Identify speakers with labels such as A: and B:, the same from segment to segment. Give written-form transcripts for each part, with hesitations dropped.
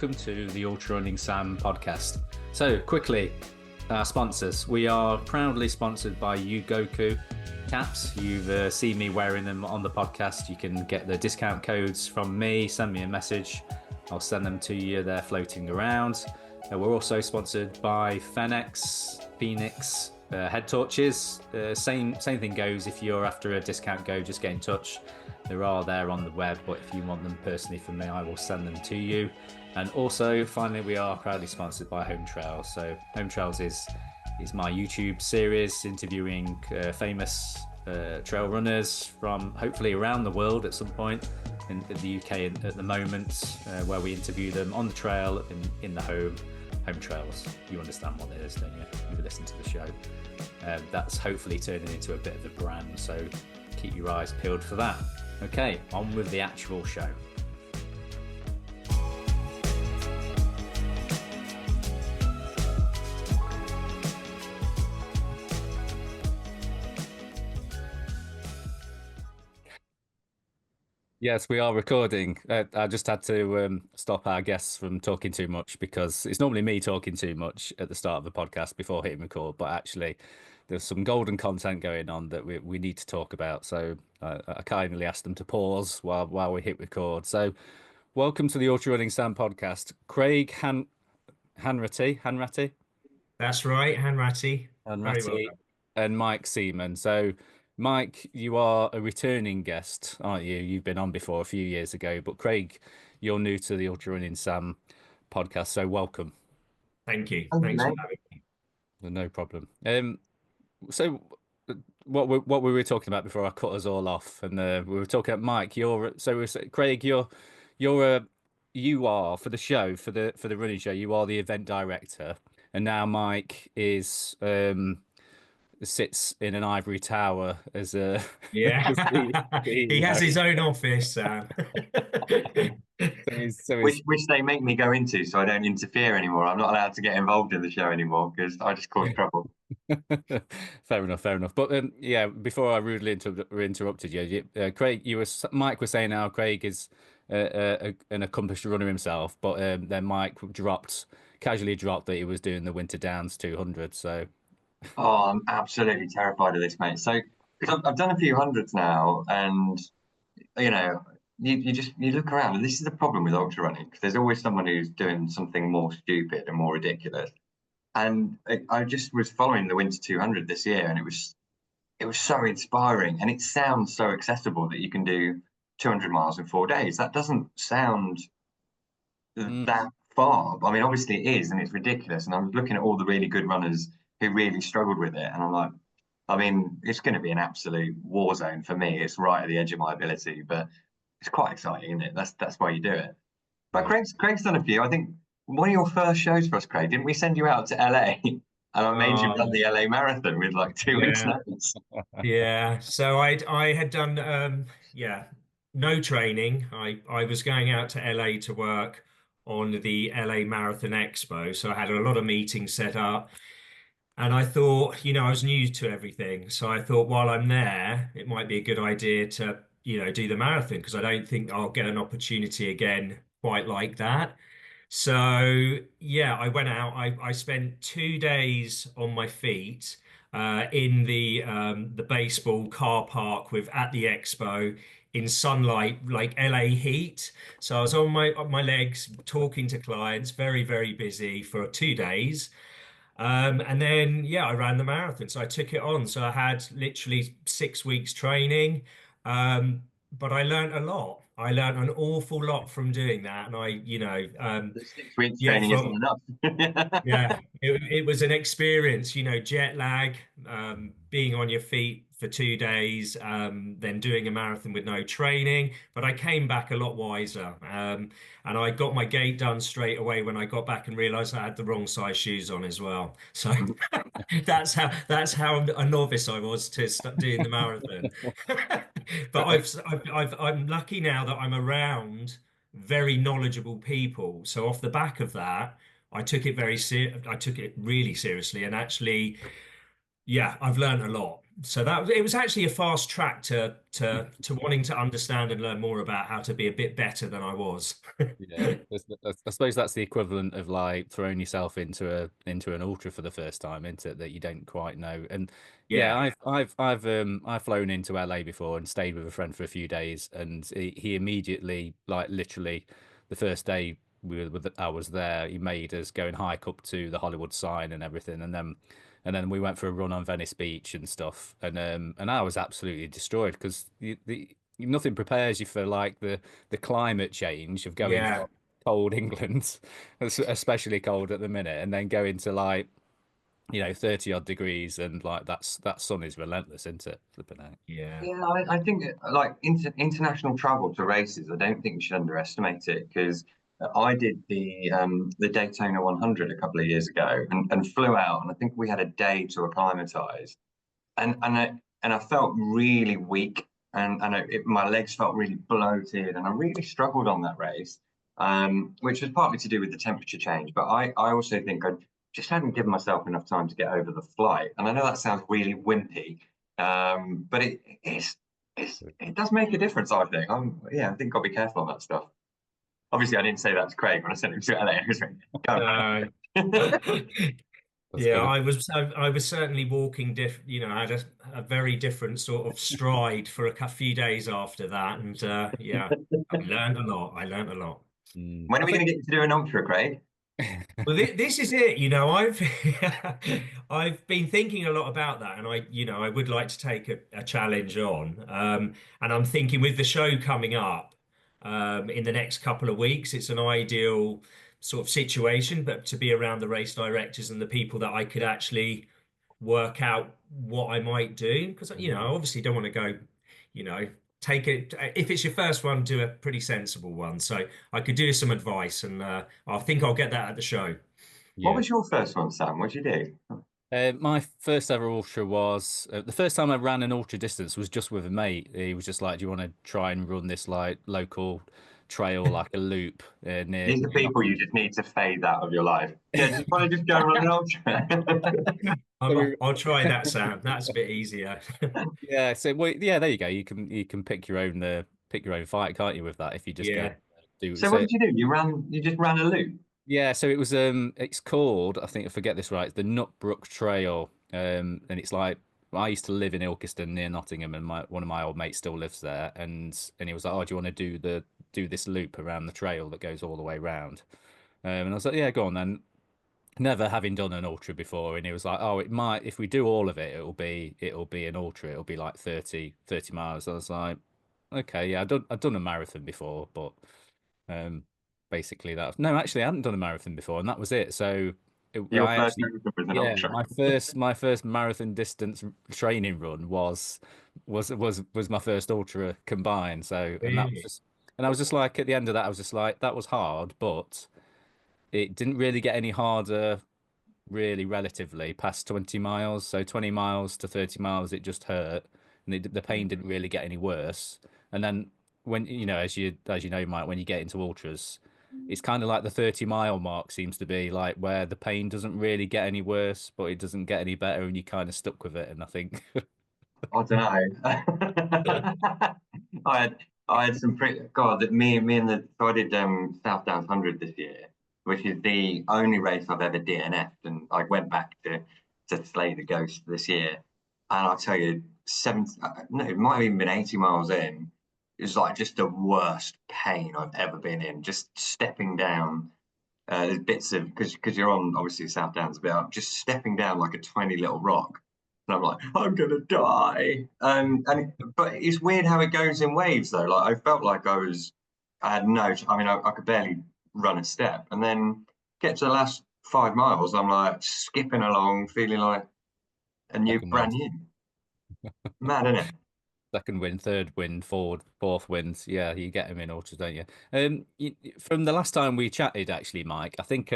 A: welcome to the Ultra Running Sam podcast. So quickly, our sponsors. We are proudly sponsored by Yugoku caps. You've seen me wearing them on the podcast. You can get the discount codes from me, send me a message. I'll send them to you. They're floating around. We're also sponsored by Phoenix head torches. Same thing goes. If you're after a discount code, just get in touch. There are there on the web, but if you want them personally from me, I will send them to you. And also, finally, we are proudly sponsored by Home Trails. So Home Trails is my YouTube series interviewing famous trail runners from hopefully around the world at some point. In the UK at the moment, where we interview them on the trail in the home trails. You understand what it is, don't you? You've listened to the show. That's hopefully turning into a bit of a brand, so keep your eyes peeled for that. Okay, on with the actual show. Yes, we are recording. I just had to stop our guests from talking too much because it's normally me talking too much at the start of the podcast before hitting record, but actually there's some golden content going on that we need to talk about. So I kindly asked them to pause while we hit record. So welcome to the Ultra Running Sam podcast. Craig Hanratty.
B: That's right, Hanratty. Very well
A: Hanratty
B: done.
A: and Mike Seaman. So Mike, you are a returning guest, aren't you? You've been on before a few years ago, but Craig, you're new to the Ultra Running Sam podcast, so welcome.
B: Thank you.
C: Thank you,
B: Thanks for
C: mate.
B: having me.
A: No problem. So what we were talking about before I cut us all off, and we were talking about Mike. Craig, you are for the show for the running show. You are the event director, and now Mike is sits in an ivory tower as a
B: Yeah.
A: as
B: He has
A: CEO.
B: his own office, Sam.
C: Which they make me go into so I don't interfere anymore. I'm not allowed to get involved in the show anymore because I just cause trouble.
A: Fair enough. But yeah, before I rudely interrupted you, Craig, Mike was saying how Craig is an accomplished runner himself, but then Mike casually dropped that he was doing the Winter Downs 200. So
C: Oh, I'm absolutely terrified of this, mate. So, because I've done a few hundreds now, and you know, you look around, and this is the problem with ultra running because there's always someone who's doing something more stupid and more ridiculous. And I just was following the Winter 200 this year, and it was so inspiring, and it sounds so accessible that you can do 200 miles in 4 days. That doesn't sound that far. I mean, obviously it is, and it's ridiculous. And I'm looking at all the really good runners who really struggled with it, and I'm like, I mean, it's going to be an absolute war zone for me. It's right at the edge of my ability, but it's quite exciting, isn't it? That's why you do it. But Craig's done a few. I think one of your first shows for us, Craig, didn't we send you out to LA? And I made you run the LA Marathon with like 2 weeks
B: Yeah.
C: notice.
B: Yeah. So I had done no training. I was going out to LA to work on the LA Marathon Expo. So I had a lot of meetings set up. And I thought, I was new to everything. So I thought while I'm there, it might be a good idea to, do the marathon because I don't think I'll get an opportunity again quite like that. So yeah, I went out. I spent 2 days on my feet in the baseball car park with at the expo in sunlight, like LA heat. So I was on my legs talking to clients, very, very busy for 2 days. And then, yeah, I ran the marathon. So I took it on. So I had literally 6 weeks training. But I learned a lot. I learned an awful lot from doing that. And
C: The 6 weeks
B: yeah,
C: training isn't enough.
B: yeah, it was an experience, jet lag, being on your feet for 2 days, then doing a marathon with no training. But I came back a lot wiser. And I got my gait done straight away when I got back and realized I had the wrong size shoes on as well. So that's how a novice I was to start doing the marathon. But I'm lucky now that I'm around very knowledgeable people. So off the back of that. I took it really seriously, and actually, yeah, I've learned a lot. So that it was actually a fast track to wanting to understand and learn more about how to be a bit better than I was.
A: Yeah, I suppose that's the equivalent of like throwing yourself into an ultra for the first time, isn't it? That you don't quite know. And yeah,
B: Yeah,
A: I've flown into LA before and stayed with a friend for a few days, and he immediately, like literally, the first day I was there, he made us go and hike up to the Hollywood sign and everything, and then we went for a run on Venice Beach and stuff, and I was absolutely destroyed because nothing prepares you for like the climate change of going
B: yeah.
A: from cold England, especially cold at the minute, and then going to like 30 odd degrees, and like that sun is relentless, isn't it? Flipping out.
B: Yeah.
C: Yeah, I think like international travel to races, I don't think you should underestimate it because I did the Daytona 100 a couple of years ago and flew out, and I think we had a day to acclimatize, and I felt really weak, and my legs felt really bloated, and I really struggled on that race, which was partly to do with the temperature change, but I also think I just hadn't given myself enough time to get over the flight, and I know that sounds really wimpy, but it does make a difference. I think I think I'll be careful on that stuff. Obviously, I didn't say that to Craig when I sent him to LA. I was like,
B: No.
A: That's
B: Yeah,
A: gonna.
B: I was certainly walking I had a very different sort of stride for a few days after that, and yeah, I learned a lot. I learned a lot.
C: when
A: I
C: are we
A: think.
C: going to get you to do an ultra, Craig?
B: Well, this is it. I've I've been thinking a lot about that, and I would like to take a challenge on. And I'm thinking with the show coming up in the next couple of weeks, it's an ideal sort of situation, but to be around the race directors and the people that I could actually work out what I might do, because I obviously don't want to go, you know, take it if it's your first one, do a pretty sensible one. So I could do some advice, and I think I'll get that at the show.
C: What
A: Yeah.
C: was your first one, Sam? What did you do?
A: My first ever ultra was the first time I ran an ultra distance was just with a mate. He was just like, "Do you want to try and run this like local trail, like a loop
C: These are
A: near
C: people you
A: Nottingham?"
C: just need to phase out of your life. Yeah, just want to just go and run an ultra.
A: So we,
B: I'll try that, Sam. That's a bit easier.
A: yeah, so yeah, there you go. You can pick your own fight, can't you? With that, if you just go
B: Yeah.
A: do
C: So what
A: so.
C: did you do? You just ran a loop.
A: Yeah, so it's called, I think I forget this right, it's the Nutbrook Trail. And it's like I used to live in Ilkeston near Nottingham, and one of my old mates still lives there, and he was like, "Oh, do you want to do this loop around the trail that goes all the way round?" And I was like, "Yeah, go on then." Never having done an ultra before, and he was like, "Oh, it might if we do all of it, it'll be an ultra. It'll be like 30 miles." I was like, "Okay, yeah, I've done a marathon before, but um, basically that. No, actually, I hadn't done a marathon before, and that was it. So
C: Your
A: I
C: first
A: actually,
C: marathon was an
A: yeah,
C: ultra.
A: my first marathon distance training run was my first ultra combined. So,
B: Really?
A: and I was just like at the end of that, I was just like that was hard, but it didn't really get any harder really relatively past 20 miles. So 20 miles to 30 miles, it just hurt, and the pain didn't really get any worse. And then when as you know, Mike, when you get into ultras, it's kind of like the 30-mile mark seems to be like where the pain doesn't really get any worse, but it doesn't get any better, and you kind of stuck with it. And I think,
C: I don't know. I had some pretty God that me and the so I did South Downs 100 this year, which is the only race I've ever DNF'd, and I went back to slay the ghost this year, and I'll tell you, no, it might have even been 80 miles in. It was like just the worst pain I've ever been in. Just stepping down, there's bits of because you're on obviously South Downs a bit up, just stepping down like a tiny little rock. And I'm like, I'm gonna die. But it's weird how it goes in waves though. Like I felt like I had no, I mean, I could barely run a step, and then get to the last 5 miles, I'm like skipping along, feeling like a new
A: second
C: brand
A: wind,
C: new. Mad, isn't it?
A: second wind, third wind, forward, fourth wind. Yeah, you get them in ultras, don't you? From the last time we chatted, actually, Mike, I think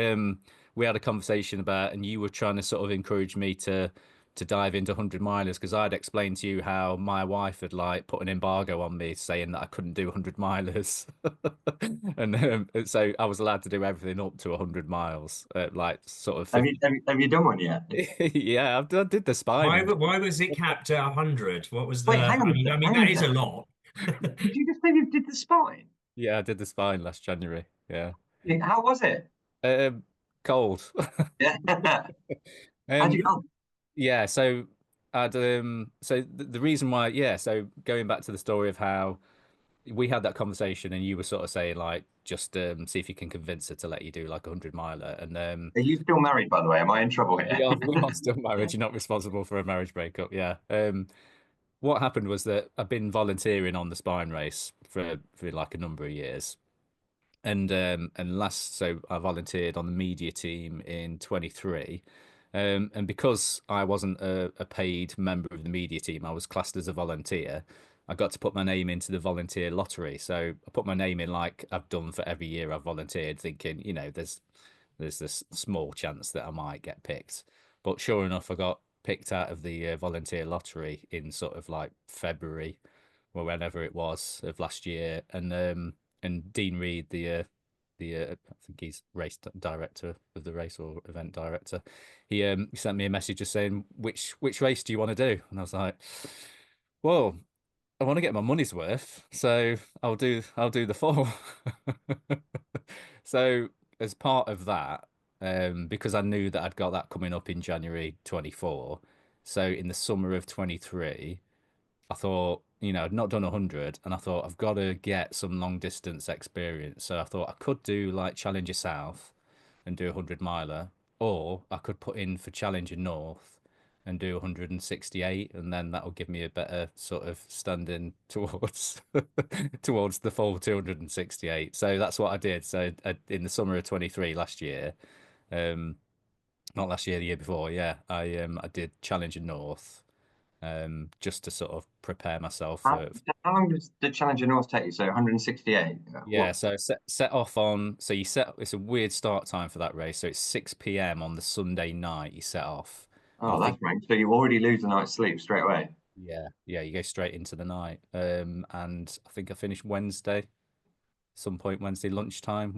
A: we had a conversation about, and you were trying to sort of encourage me to to dive into 100 milers because I'd explained to you how my wife had like put an embargo on me saying that I couldn't do 100 milers. And so I was allowed to do everything up to 100 miles, like sort of
C: Have you
A: 50.
C: have you done one yet?
A: Yeah, I did the spine
B: Why
A: in.
B: why was it capped at 100? What was
C: Wait,
B: the? I mean
C: hang on
B: that
C: a
B: is a
C: second.
B: lot.
C: Did you just say you did the spine?
A: Yeah, I did the spine last January. Yeah.
C: How was it?
A: Um, Cold.
C: Yeah. How'd you
A: Um,
C: go?
A: yeah, so the reason why, yeah, so going back to the story of how we had that conversation and you were sort of saying like just see if you can convince her to let you do like a 100 miler and
C: Are you still married, by the way? Am I in trouble here?
A: we are still married. You're not responsible for a marriage breakup. Yeah. What happened was that I've been volunteering on the spine race for like a number of years. And last so I volunteered on the media team in 23. And because I wasn't a paid member of the media team, I was classed as a volunteer. I got to put my name into the volunteer lottery. So I put my name in like I've done for every year I've volunteered, thinking, there's this small chance that I might get picked. But sure enough, I got picked out of the volunteer lottery in sort of like February or whenever it was of last year. And Dean Reed, I think he's race director of the race or event director, he sent me a message just saying which race do you want to do? And I was like, well, I want to get my money's worth, so I'll do the four. So as part of that, because I knew that I'd got that coming up in January 24, so in the summer of 23, I thought, I'd not done 100, and I thought I've got to get some long distance experience. So I thought I could do like Challenger South and do a 100 miler, or I could put in for Challenger North and do 168, and then that will give me a better sort of standing towards towards the full 268. So that's what I did. So in the summer of 23 last year, um, not last year, the year before, yeah, I did Challenger North, just to sort of prepare myself
C: How,
A: for.
C: how long does the Challenger North take you? So 168.
A: Yeah,
C: What?
A: so set off on. So you set. It's a weird start time for that race. So it's 6 p.m. on the Sunday night. You set off, and I
C: Oh,
A: think
C: that's right. So you already lose a night's sleep straight away.
A: yeah, you go straight into the night. And I think I finished Wednesday, some point Wednesday lunchtime,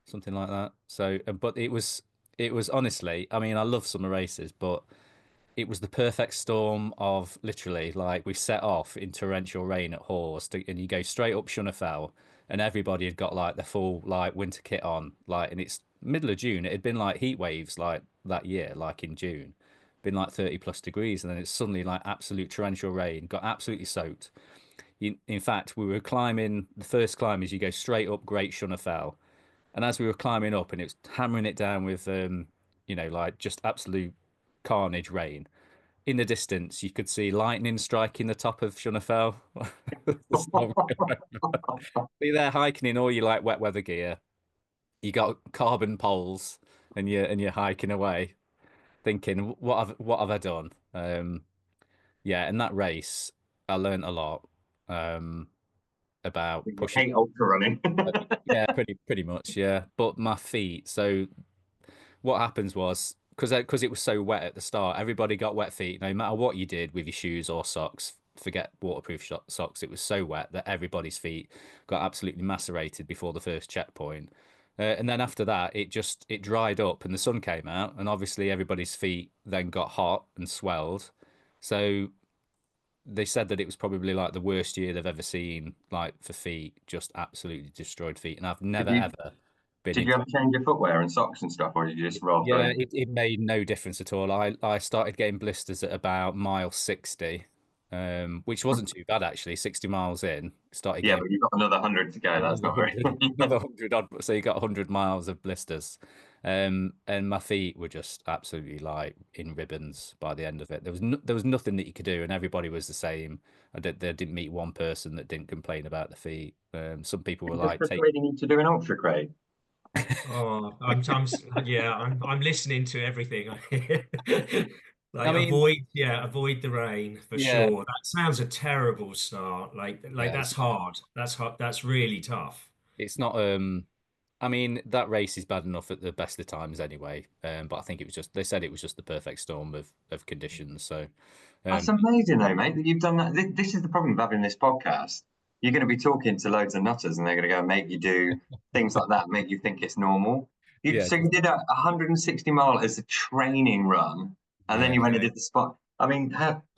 A: something like that. So, but it was honestly, I mean, I love summer races, but it was the perfect storm of literally like we set off in torrential rain at Hawes and you go straight up Shunnafell and everybody had got like the full like winter kit on like and it's middle of June. It had been like heat waves like that year, like in June, been like 30 plus degrees, and then it's suddenly like absolute torrential rain, got absolutely soaked. In fact, we were climbing the first climb as you go straight up Great Shunnafell, and as we were climbing up and it was hammering it down with like just absolute carnage rain. In the distance, you could see lightning striking the top of Shunnafell. The storm came over. Be there hiking in all your like wet weather gear. You got carbon poles, and you're hiking away, thinking, what have I done? Yeah, in that race, I learned a lot about
C: You
A: pushing.
C: hate ultra running.
A: Yeah, pretty much, yeah. But my feet, so what happens was because it was so wet at the start, everybody got wet feet. No matter what you did with your shoes or socks, forget waterproof socks. It was so wet that everybody's feet got absolutely macerated before the first checkpoint. And then after that, it dried up and the sun came out, and obviously everybody's feet then got hot and swelled. So they said that it was probably like the worst year they've ever seen, like for feet, just absolutely destroyed feet. And I've
C: Did
A: never
C: you
A: ever been
C: did
A: in.
C: you have to change your footwear and socks and stuff, or did you just roll
A: Yeah,
C: through?
A: it made no difference at all. I started getting blisters at about mile 60, which wasn't too bad actually. 60 miles in, started
C: Yeah,
A: getting
C: but you've got another 100 to go. That's
A: another
C: not very.
A: 100, another 100 odd. So you got 100 miles of blisters. And my feet were just absolutely like in ribbons by the end of it. There was nothing that you could do, and everybody was the same. They didn't meet one person that didn't complain about the feet. Some people were
C: Just
A: like, take.
C: persuading you to do an ultra, Craig.
B: Oh, yeah, I'm listening to everything I hear.
A: I
B: Like
A: mean,
B: avoid the rain for
A: yeah,
B: sure. That sounds a terrible start. Like
A: yeah,
B: that's hard. That's hard. That's really tough.
A: it's not. I mean, that race is bad enough at the best of times anyway. But I think it was just they said it was just the perfect storm of conditions. So
C: That's
A: um,
C: amazing, though, mate, that you've done that. This is the problem of having this podcast. You're going to be talking to loads of nutters, and they're going to go and make you do things like that, make you think it's normal.
A: yeah,
C: So you did a 160 mile as a training run, and then
A: yeah,
C: you went and
A: so
C: did the spine. I mean,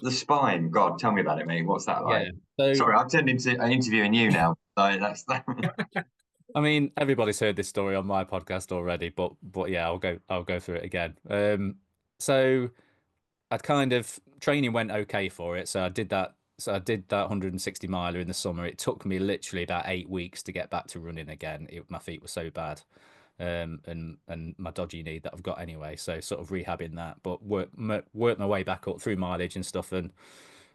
C: the spine. God, tell me about it, mate. What's that like?
A: yeah. So
C: Sorry, I've turned into interviewing you now. So that's that.
A: I mean, everybody's heard this story on my podcast already, but yeah, I'll go through it again. So I'd kind of training went okay for it. So I did that. So I did that 160 miler in the summer. It took me literally about 8 weeks to get back to running again. My feet were so bad, and my dodgy knee that I've got anyway. So sort of rehabbing that, but worked my way back up through mileage and stuff, and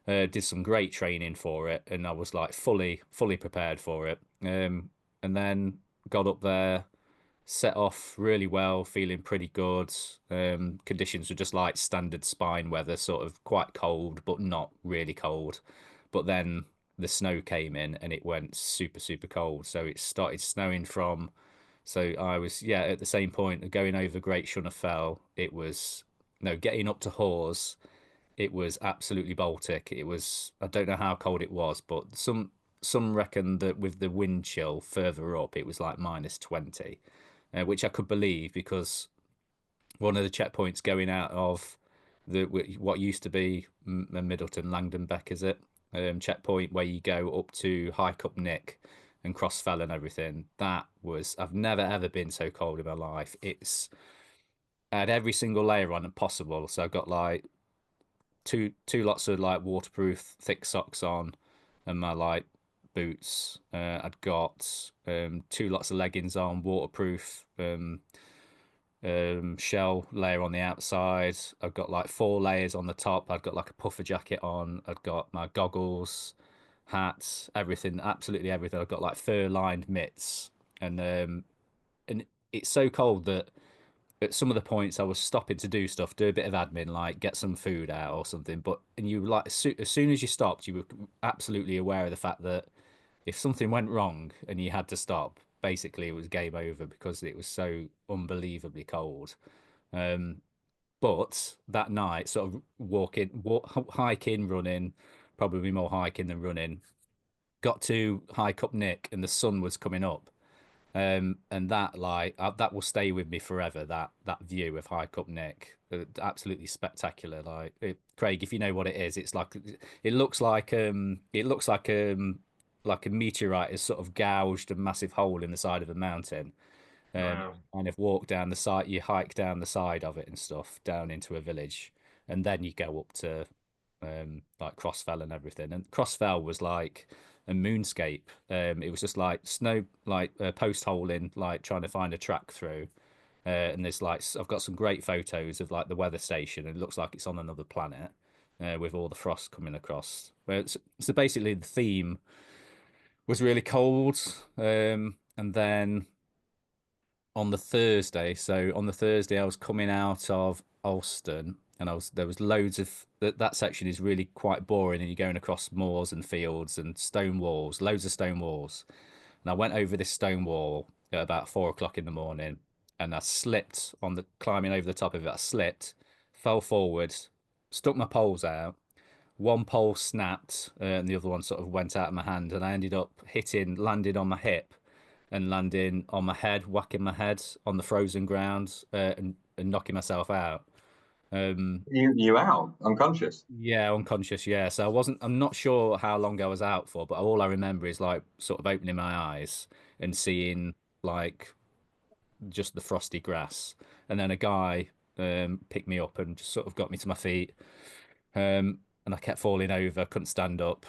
A: did some great training for it, and I was like fully prepared for it. And then got up there, set off really well, feeling pretty good. Conditions were just like standard spine weather, sort of quite cold, but not really cold. But then the snow came in and it went super cold. So it started snowing from. So I was, yeah, at the same point going over Great Shunner Fell. It was, no, getting up to Hawes. It was absolutely Baltic. It was, I don't know how cold it was, but some reckon that with the wind chill further up, it was like -20, which I could believe because one of the checkpoints going out of the what used to be Middleton Langdon Beck, is it? Checkpoint where you go up to Hike Up Nick and Cross Fell and everything. That was, I've never ever been so cold in my life. I had every single layer on possible. So I got like two lots of like waterproof thick socks on and my like boots. I'd got two lots of leggings on, waterproof shell layer on the outside. I've got like four layers on the top. I've got like a puffer jacket on. I've got my goggles, hats, everything, absolutely everything. I've got like fur lined mitts, and it's so cold that at some of the points I was stopping to do stuff, do a bit of admin, like get some food out or something. But and you like as soon as you stopped, you were absolutely aware of the fact that if something went wrong and you had to stop, basically it was game over because it was so unbelievably cold. Um, but that night, sort of hiking, running, probably more hiking than running, got to hike up Nick and the sun was coming up. And that like that will stay with me forever. That view of High Cup Nick, absolutely spectacular. Craig, if you know what it is, it's like it looks like a meteorite has sort of gouged a massive hole in the side of a mountain.
B: Wow.
A: Kind of walk down the side, you hike down the side of it and stuff down into a village, and then you go up to like Crossfell and everything. And Crossfell was like a moonscape. It was just like snow, like post holing, like trying to find a track through. And there's like I've got some great photos of like the weather station. And it looks like it's on another planet with all the frost coming across. So basically, the theme was really cold. And then on the Thursday, I was coming out of Alston, and there was loads of that section is really quite boring, and you're going across moors and fields and stone walls, loads of stone walls. And I went over this stone wall at about 4 o'clock in the morning, and I slipped on the climbing over the top of it. I slipped, fell forward, stuck my poles out. One pole snapped, and the other one sort of went out of my hand, and I ended up landed on my hip and landing on my head, whacking my head on the frozen ground, and knocking myself out. Um,
C: You out unconscious.
A: yeah, unconscious. Yeah, so I'm not sure how long I was out for, but all I remember is like sort of opening my eyes and seeing like just the frosty grass, and then a guy picked me up and just sort of got me to my feet. And I kept falling over, couldn't stand up.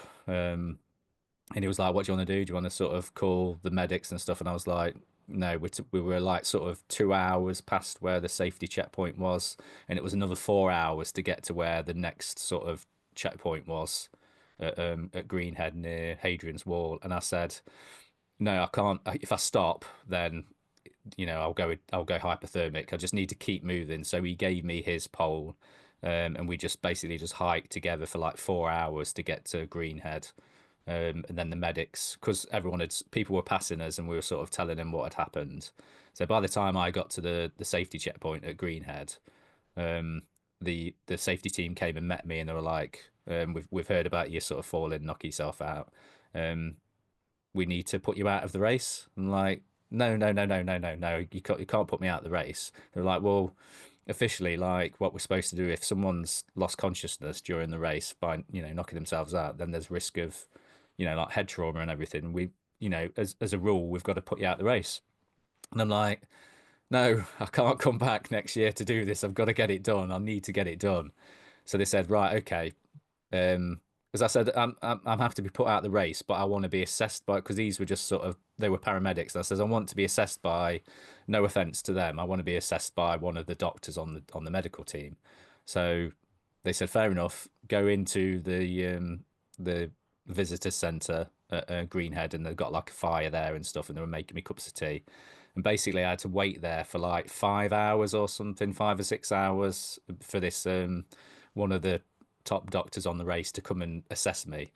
A: And he was like, "What do you want to do? Do you want to sort of call the medics and stuff?" And I was like, "No, we were like sort of 2 hours past where the safety checkpoint was, and it was another 4 hours to get to where the next sort of checkpoint was at Greenhead near Hadrian's Wall." And I said, "No, I can't. If I stop, then I'll go hypothermic. I just need to keep moving." So he gave me his pole, and we just basically just hiked together for like 4 hours to get to Greenhead. and then the medics, because people were passing us, and we were sort of telling them what had happened. So by the time I got to the safety checkpoint at Greenhead, um, the safety team came and met me, and they were like, we've heard about you sort of falling, knock yourself out. Um, we need to put you out of the race. I'm like, no, no, no, no, no, no, no. You can't put me out of the race. They're like, well, officially, like what we're supposed to do if someone's lost consciousness during the race by knocking themselves out, then there's risk of like head trauma and everything. As a rule, we've got to put you out of the race. And I'm like, no, I can't come back next year to do this. I've got to get it done. I need to get it done. So they said, right, okay. As I said, I'm happy to be put out of the race, but I want to be assessed by, because these were just sort of, they were paramedics. And I says I want to be assessed by, no offense to them, I want to be assessed by one of the doctors on the medical team. So they said, fair enough, go into the visitor centre at Greenhead, and they've got like a fire there and stuff, and they were making me cups of tea. And basically, I had to wait there for like 5 hours or something, 5 or 6 hours for this one of the top doctors on the race to come and assess me.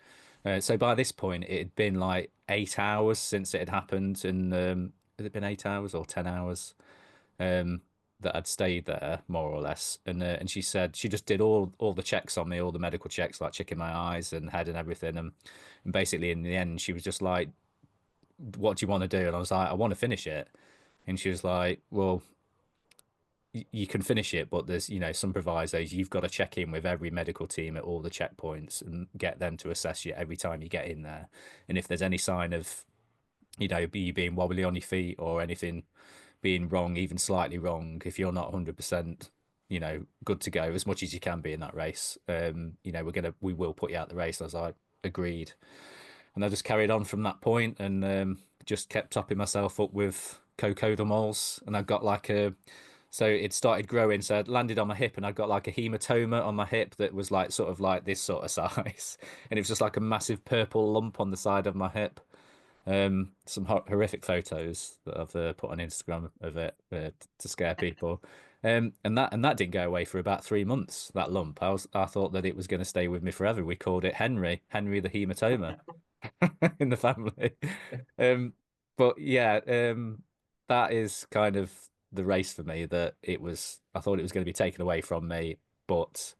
A: So by this point, it had been like 8 hours since it had happened, and had it been 8 hours or 10 hours that I'd stayed there, more or less? And she said she just did all the checks on me, all the medical checks, like checking my eyes and head and everything, and basically in the end, she was just like, "What do you want to do?" And I was like, "I want to finish it." And she was like, "Well, you can finish it, but there's some provisos. You've got to check in with every medical team at all the checkpoints and get them to assess you every time you get in there. And if there's any sign of you being wobbly on your feet or anything being wrong, even slightly wrong, if you're not 100% good to go, as much as you can be in that race, we will put you out the race." And I was like, agreed. And I just carried on from that point, and just kept topping myself up with cocodamols. And I got like so it started growing. So it landed on my hip, and I got like a hematoma on my hip that was like sort of like this sort of size. And it was just like a massive purple lump on the side of my hip. Some horrific photos that I've put on Instagram of it to scare people. And that didn't go away for about 3 months, that lump. I thought that it was going to stay with me forever. We called it Henry the hematoma in the family. Um, but yeah, that is kind of the race for me. That I thought it was going to be taken away from me, but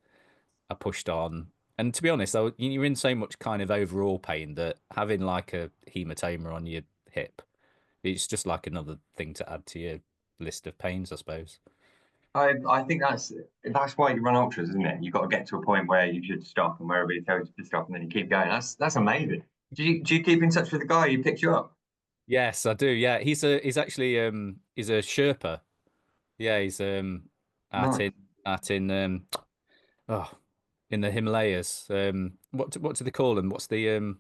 A: I pushed on. And to be honest, you're in so much kind of overall pain that having like a hematoma on your hip, it's just like another thing to add to your list of pains, I suppose.
C: I think that's why you run ultras, isn't it? You've got to get to a point where you should stop, and where everybody tells you to stop, and then you keep going. That's amazing. Do you keep in touch with the guy who picked you up?
A: Yes, I do. Yeah, he's actually he's a Sherpa. Yeah, he's out
C: Nice.
A: in oh in the Himalayas. What do they call them? What's the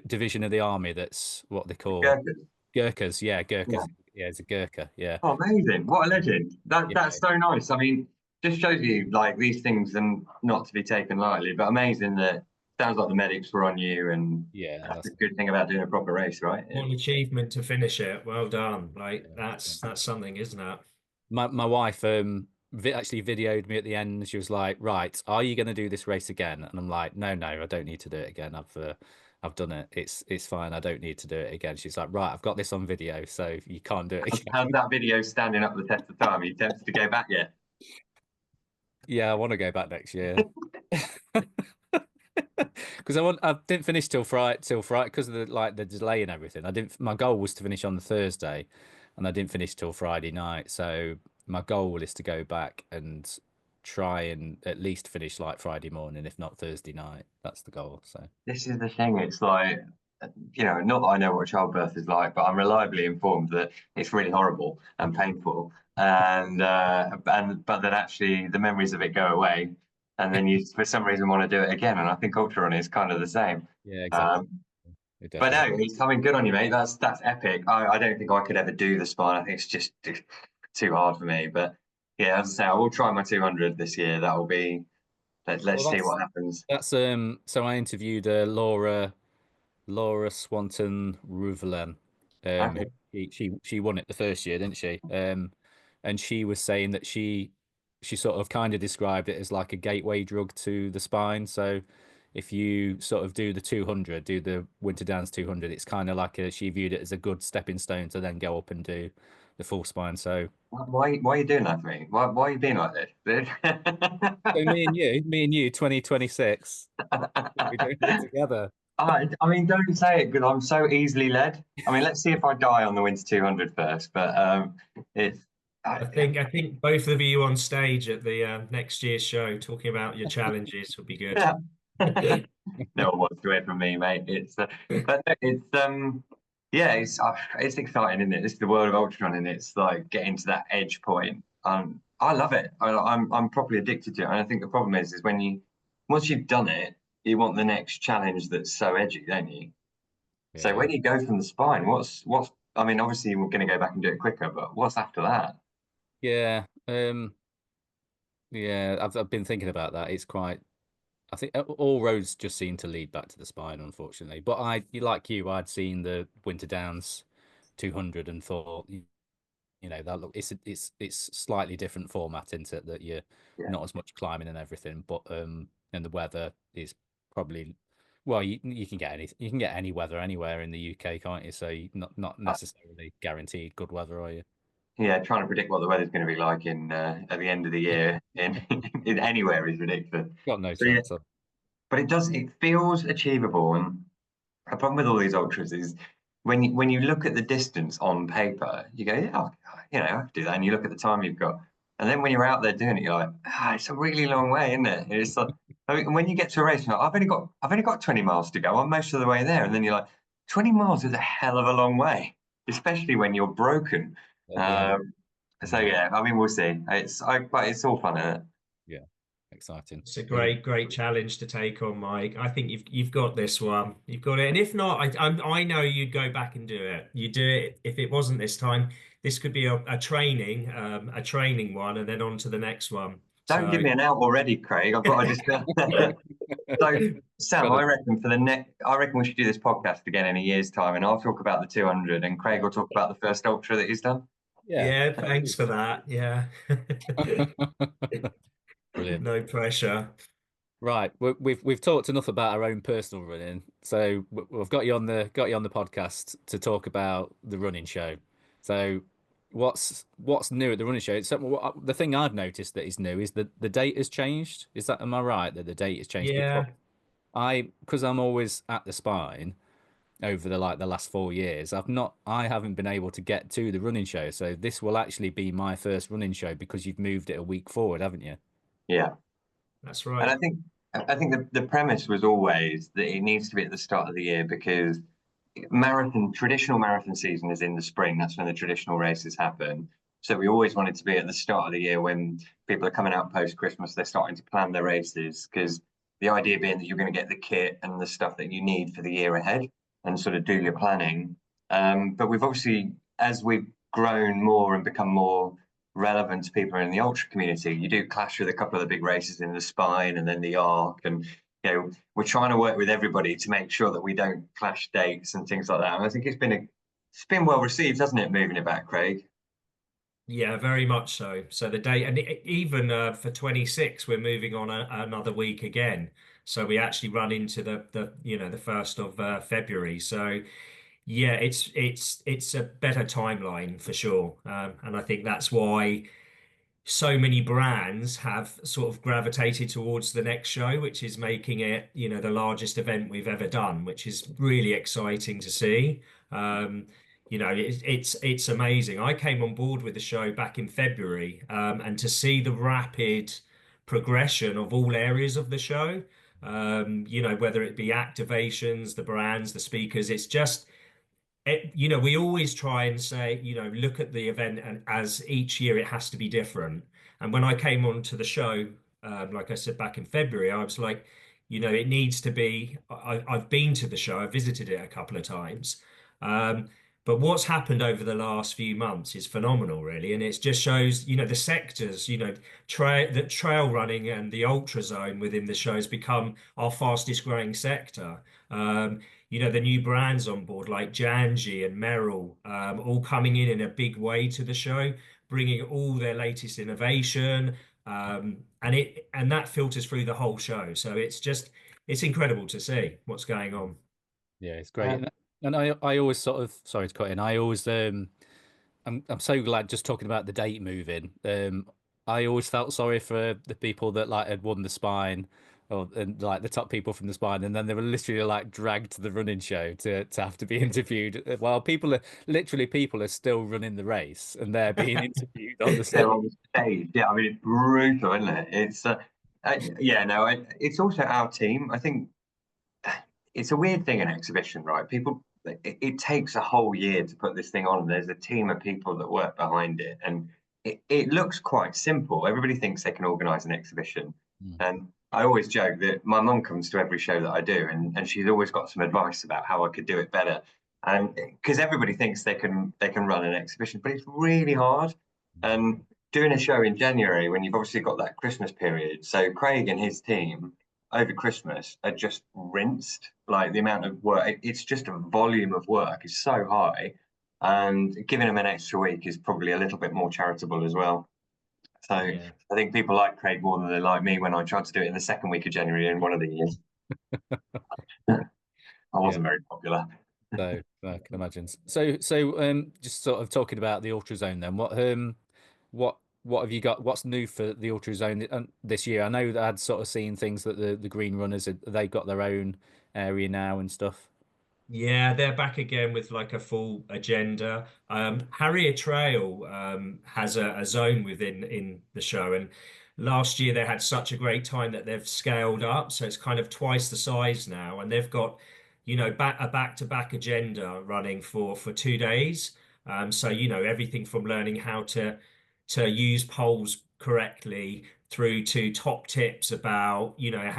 A: division of the army that's what they call
C: Gurkhas.
A: Gurkhas? Yeah,
C: Yeah.
A: Gurkhas. Yeah, it's a Gurkha. Yeah,
C: Oh, amazing. What a legend. That's
A: yeah,
C: so nice. I mean, just shows you like these things and not to be taken lightly, but amazing that sounds like the medics were on you, and
A: yeah.
C: that's the good thing about doing a proper race, right?
B: What an achievement to finish it. Well done. Like
A: Yeah.
B: that's something, isn't it?
A: My wife actually videoed me at the end. She was like, "Right, are you going to do this race again?" And I'm like, "No, no, I don't need to do it again. I've done it. It's fine. I don't need to do it again." She's like, "Right, I've got this on video, so you can't do it
C: How's
A: again."
C: that video standing up the test of time? Are you tempted to go back yet?
A: Yeah, I want to go back next year. Because I didn't finish till Friday because of the delay and everything. I didn't. My goal was to finish on the Thursday, and I didn't finish till Friday night. So my goal is to go back and try and at least finish like Friday morning, if not Thursday night. That's the goal. So
C: This is the thing. It's like, not that I know what childbirth is like, but I'm reliably informed that it's really horrible and painful, and but that actually the memories of it go away, and then you for some reason want to do it again. And I think ultra running is kind of the same.
A: yeah, exactly.
C: Um,
A: It
C: but no,
A: definitely.
C: it's coming good on you, mate. That's epic. I don't think I could ever do the spine. I think it's just too hard for me. But yeah, as I say, I will try my 200 this year. That will be. Let's
A: Well,
C: see
A: that's
C: what happens.
A: that's So I interviewed Laura Swanton Ruvelen.
C: Okay.
A: She won it the first year, didn't she? And she was saying that she sort of kind of described it as like a gateway drug to the spine. So if you sort of do the 200, do the Winter Downs 200, it's kind of like she viewed it as a good stepping stone to then go up and do the full spine. So,
C: Why are you doing that for me? Why are you being like this?
A: so me and you, 2026, we're doing it together.
C: I mean, don't say it because I'm so easily led. I mean, let's see if I die on the Winter 200 first. But it's
B: I think both of you on stage at the next year's show talking about your challenges would be good.
C: yeah. No one wants to hear from me, mate. But no, yeah, it's exciting, isn't it? This is the world of ultratron, and it's like getting to that edge point. I love it. I'm properly addicted to it, and I think the problem is when once you've done it, you want the next challenge that's so edgy, don't you? So
A: Yeah.
C: where do you go from the spine? What's? I mean, obviously we're going to go back and do it quicker, but what's after that?
A: Yeah. Yeah, I've been thinking about that. It's quite I think all roads just seem to lead back to the spine, unfortunately. But like you, I'd seen the Winter Downs 200 and thought, that look, it's slightly different format, isn't it? That you're
C: Yeah,
A: not as much climbing and everything, but and the weather is probably, well, you can get any weather anywhere in the UK, can't you? So you're not
C: uh,
A: necessarily guaranteed good weather, are you?
C: yeah. Trying to predict what the weather's going to be like in at the end of the year in anywhere is ridiculous.
A: Got no
C: So yeah,
A: chance of.
C: but it does. It feels achievable, and the problem with all these ultras is when you look at the distance on paper, you go, yeah, I can do that. And you look at the time you've got, and then when you're out there doing it, you're like, it's a really long way, isn't it? It's like, I mean, when you get to a race, you're like, I've only got 20 miles to go. I'm most of the way there, and then you're like, 20 miles is a hell of a long way, especially when you're broken.
A: At the end.
C: Um, so
A: Mm,
C: yeah, I mean, we'll see. But it's all fun, isn't it?
A: yeah, exciting.
B: It's a
A: Brilliant.
B: great challenge to take on, Mike. I think you've got this one. You've got it. And if not, I know you'd go back and do it. You do it if it wasn't this time. This could be a training one, and then on to the next one.
C: Don't give
B: So
C: me an out already, Craig. I've got to just. So, Sam,
A: Got
C: I
A: it.
C: reckon I reckon we should do this podcast again in a year's time, and I'll talk about the 200, and Craig will talk about the first ultra that he's done.
A: Yeah.
B: yeah, thanks for that. Yeah,
A: Brilliant.
B: no pressure.
A: Right, we've talked enough about our own personal running, so we've got you on the podcast to talk about the running show. So, what's new at the running show? So, the thing I've noticed that is new is that the date has changed. Am I right that the date has changed?
B: Yeah.
A: Because I'm always at the spine over the last 4 years. I haven't been able to get to the running show. So this will actually be my first running show because you've moved it a week forward, haven't you?
C: Yeah,
B: That's
C: and I
B: right.
C: think I think the premise was always that it needs to be at the start of the year because traditional marathon season is in the spring. That's when the traditional races happen. So we always wanted to be at the start of the year when people are coming out post Christmas. They're starting to plan their races because the idea being that you're going to get the kit and the stuff that you need for the year ahead and sort of do your planning. But we've obviously, as we've grown more and become more relevant to people in the ultra community, you do clash with a couple of the big races in the spine and then the arc and we're trying to work with everybody to make sure that we don't clash dates and things like that. And I think it's been well received, hasn't it? Moving it back, Craig.
B: Yeah, very much so. So the date, and even for 26, we're moving on another week again. So we actually run into the 1st of February. So yeah, it's a better timeline for sure. And I think that's why so many brands have sort of gravitated towards the next show, which is making it, the largest event we've ever done, which is really exciting to see. Um, it's amazing. I came on board with the show back in February, and to see the rapid progression of all areas of the show, whether it be activations, the brands, the speakers, it's just we always try and say, look at the event and as each year it has to be different. And when I came on to the show, like I said back in February, I was like, it needs to be. I've been to the show, I've visited it a couple of times. Um, but what's happened over the last few months is phenomenal, really. And it just shows, the sectors, the trail running and the ultra zone within the show has become our fastest growing sector. The new brands on board like Janji and Merrill, all coming in a big way to the show, bringing all their latest innovation, and that filters through the whole show. So it's just it's incredible to see what's going on.
A: Yeah, it's great. And I always sort of, sorry to cut in, I always I'm so glad just talking about the date moving. I always felt sorry for the people that like had won the spine, or and like the top people from the spine, and then they were literally like dragged to the running show to have to be interviewed. While people are still running the race and they're being interviewed on the
C: They're
A: stage.
C: on stage. Yeah, I mean it's brutal, isn't it? Yeah, no, it's also our team. I think it's a weird thing in exhibition, right? It takes a whole year to put this thing on. There's a team of people that work behind it, and it looks quite simple. Everybody thinks they can organise an exhibition,
A: Mm.
C: and I always joke that my mum comes to every show that I do, and she's always got some advice about how I could do it better. And because everybody thinks they can run an exhibition, but it's really hard. And doing a show in January when you've obviously got that Christmas period. So Craig and his team over Christmas are just rinsed. Like the amount of work, it's just a volume of work is so high, and giving them an extra week is probably a little bit more charitable as well. So
B: Yeah.
C: I think people like Craig more than they like me when I tried to do it in the second week of January in one of the years. I
A: Yeah.
C: wasn't very popular.
A: So I can imagine. So just sort of talking about the Ultra Zone then. What have you got? What's new for the Ultra Zone this year? I know that I'd sort of seen things that the Green Runners they got their own area now and stuff.
B: Yeah, they're back again with like a full agenda. Harrier Trail has a zone within in the show, and last year they had such a great time that they've scaled up, so it's kind of twice the size now, and they've got, back-to-back agenda running for 2 days. So everything from learning how to use poles correctly through to top tips about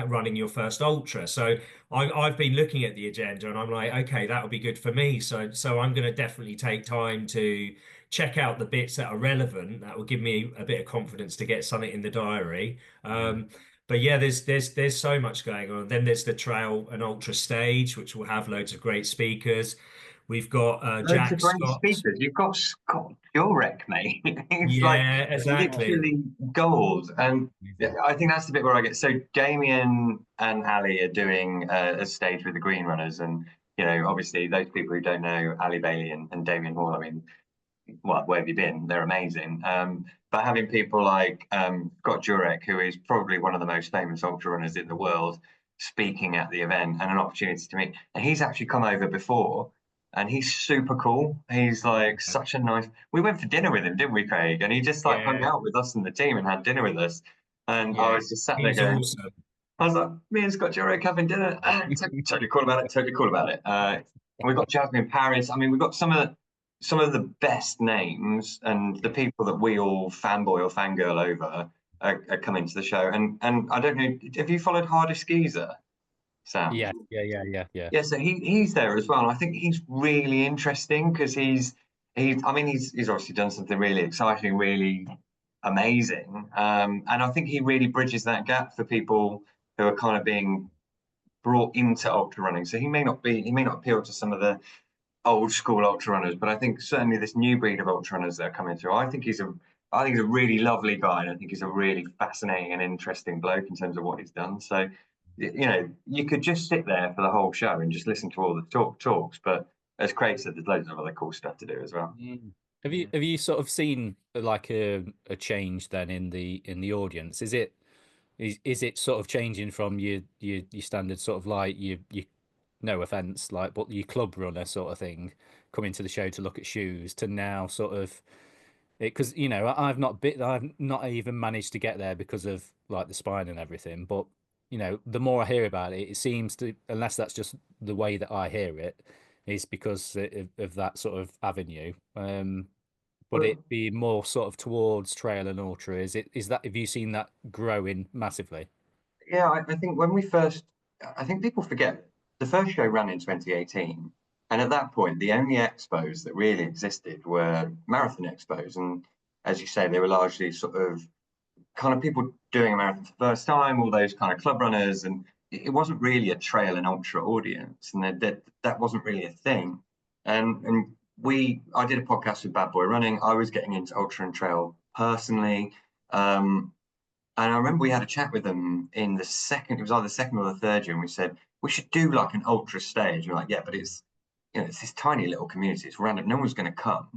B: running your first ultra. So I've been looking at the agenda and I'm like, okay, that would be good for me. So I'm going to definitely take time to check out the bits that are relevant. That will give me a bit of confidence to get something in the diary. But yeah, there's so much going on. Then there's the trail and ultra stage, which will have loads of great speakers. We've got
C: Loads of
B: Jack
C: great
B: Scott.
C: speakers. You've got Scott Jurek, mate. It's like
B: Yeah, exactly.
C: literally gold. And
A: Amazing.
C: I think that's the bit where I get. So Damien and Ali are doing a stage with the Green Runners, and obviously those people who don't know Ali Bailey and Damien Hall. I mean, well, where have you been? They're amazing. But having people like Scott Jurek, who is probably one of the most famous ultra runners in the world, speaking at the event and an opportunity to meet. And he's actually come over before, and he's super cool. He's like such a nice. We went for dinner with him, didn't we, Craig? And he just like hung
B: Yeah,
C: out with us and the team and had dinner with us. And I
B: yeah.
C: was just sat there
B: He's
C: going,
B: awesome.
C: I was like, me and Scott Jurek having dinner. Totally cool about it. Totally cool about it. We've got Jasmine Paris. I mean, we've got some of the best names and the people that we all fanboy or fangirl over are coming to the show. And I don't know, have you followed Harder Skeezer, Sam?
A: Yeah.
C: Yeah, so he's there as well. And I think he's really interesting because he's obviously done something really exciting, really amazing. And I think he really bridges that gap for people who are kind of being brought into ultra running. So he may not appeal to some of the old school ultra runners, but I think certainly this new breed of ultra runners that are coming through. I think he's a really lovely guy, and I think he's a really fascinating and interesting bloke in terms of what he's done. So, you could just sit there for the whole show and just listen to all the talks. But as Craig said, there's loads of other cool stuff to do as well.
A: Mm. Have you sort of seen like a change then in the audience? Is it sort of changing from your standard sort of like you no offense like but your club runner sort of thing coming to the show to look at shoes to now sort of because I've not even managed to get there because of like the spine and everything, but the more I hear about it, it seems to, unless that's just the way that I hear it, is because of that sort of avenue. But
C: Well,
A: it be more sort of towards trail and ultra. Is that, have you seen that growing massively?
C: yeah, I think I think people forget the first show ran in 2018, and at that point, the only expos that really existed were marathon expos, and as you say, they were largely sort of kind of people doing a marathon for the first time, all those kind of club runners, and it wasn't really a trail and ultra audience, and that wasn't really a thing. And I did a podcast with Bad Boy Running. I was getting into ultra and trail personally. Um, And I remember we had a chat with them in the second, it was either the second or the third year, and we said, we should do like an ultra stage. And we're like, yeah, but it's, you know, it's this tiny little community. It's random. No one's going to come.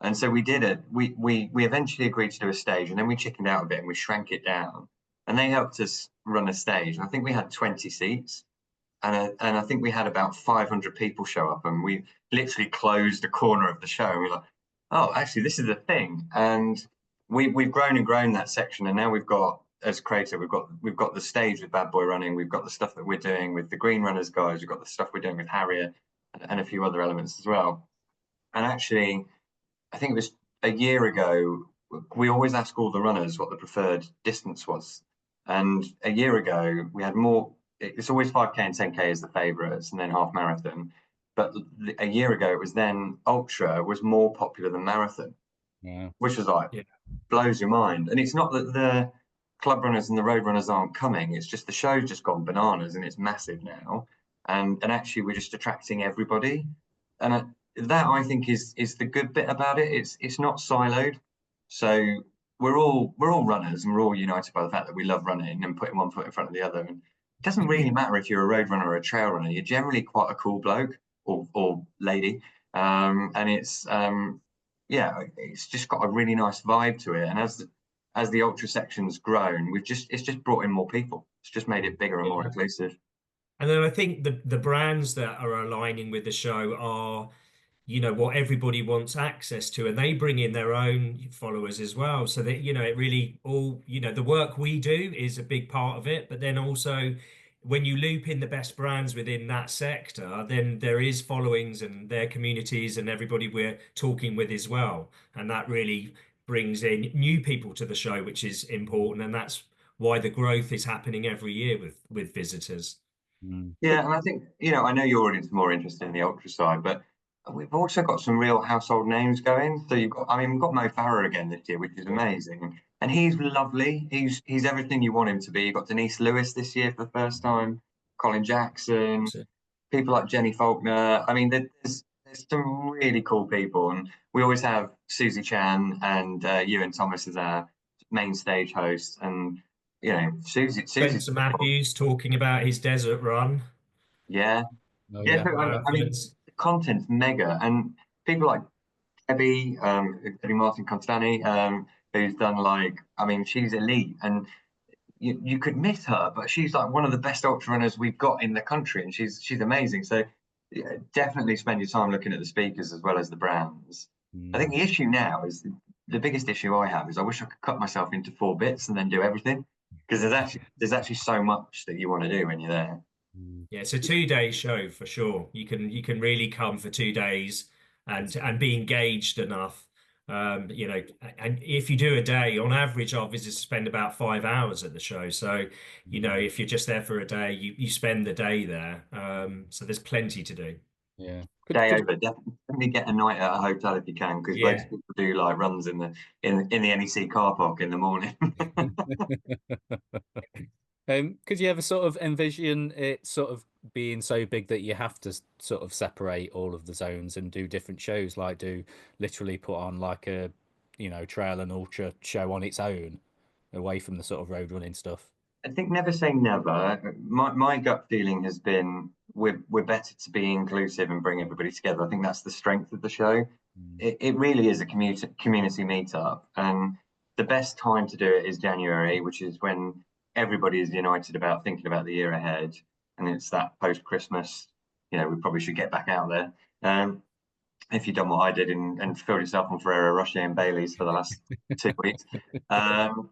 C: And so we did it. We eventually agreed to do a stage, and then we chickened out a bit and we shrank it down. And they helped us run a stage. And I think we had 20 seats. And I think we had about 500 people show up, and we literally closed a corner of the show. And we're like, oh, actually, this is a thing. And we've grown and grown that section, and now we've got, as creator, we've got the stage with Bad Boy Running, we've got the stuff that we're doing with the Green Runners guys, we've got the stuff we're doing with Harrier, and a few other elements as well. And actually, I think it was a year ago, we always ask all the runners what the preferred distance was. And a year ago, we had more, it's always 5K and 10K as the favourites, and then half marathon. But a year ago, it was then ultra was more popular than marathon,
A: Yeah.
C: which was like,
B: Yeah.
C: blows your mind. And it's not that the club runners and the road runners aren't coming, it's just the show's just gone bananas and it's massive now. And actually, we're just attracting everybody. And that I think is the good bit about it. It's not siloed. So we're all runners, and we're all united by the fact that we love running and putting one foot in front of the other. And it doesn't really matter if you're a road runner or a trail runner. You're generally quite a cool bloke or lady, and it's yeah, it's just got a really nice vibe to it. And as the ultra section's grown, it's just brought in more people. It's just made it bigger and more inclusive.
B: And then I think the brands that are aligning with the show are, you know, what everybody wants access to, and they bring in their own followers as well. So that, you know, it really all, you know, the work we do is a big part of it, but then also when you loop in the best brands within that sector, then there is followings and their communities and everybody we're talking with as well. And that really brings in new people to the show, which is important. And that's why the growth is happening every year with visitors.
A: Mm.
C: Yeah, and I think, I know you're more interested in the ultra side, but we've also got some real household names going. So we've got Mo Farah again this year, which is amazing. And he's lovely. He's everything you want him to be. You've got Denise Lewis this year for the first time, Colin Jackson,
B: So,
C: people like Jenny Faulkner. I mean, there's some really cool people. And we always have Susie Chan and Ewan Thomas as our main stage hosts. And, Susie's,
B: Spencer Matthews talking about his desert run.
C: yeah.
A: Oh
C: Yeah,
A: yeah.
C: so, the content's mega, and people like Debbie Martin Constani, who's done she's elite, and you could miss her, but she's like one of the best ultra runners we've got in the country, and she's amazing. So yeah, definitely spend your time looking at the speakers as well as the brands. I think
A: Mm.
C: the issue now is the biggest issue I have is I wish I could cut myself into 4 bits and then do everything, because there's actually so much that you want to do when you're there.
A: Mm.
B: Yeah, it's a 2 day show for sure. You can really come for 2 days and be engaged enough. You know, and if you do a day, on average, our visitors spend about 5 hours at the show. So, you know, if you're just there for a day, you spend the day there. So there's plenty to do.
A: Yeah.
C: Day over, definitely get a night at a hotel if you can, because loads
B: Yeah.
C: of people do like runs in the NEC car park in the morning.
A: Could you ever sort of envision it sort of being so big that you have to sort of separate all of the zones and do different shows, like do literally put on like a, trail and ultra show on its own, away from the sort of road running stuff?
C: I think never say never. My gut feeling has been we're better to be inclusive and bring everybody together. I think that's the strength of the show.
A: Mm.
C: It really is a community meetup, and the best time to do it is January, which is when everybody is united about thinking about the year ahead, and it's that post Christmas. We probably should get back out there. If you've done what I did and filled yourself on Ferrero Rocher and Baileys for the last 2 weeks. Um,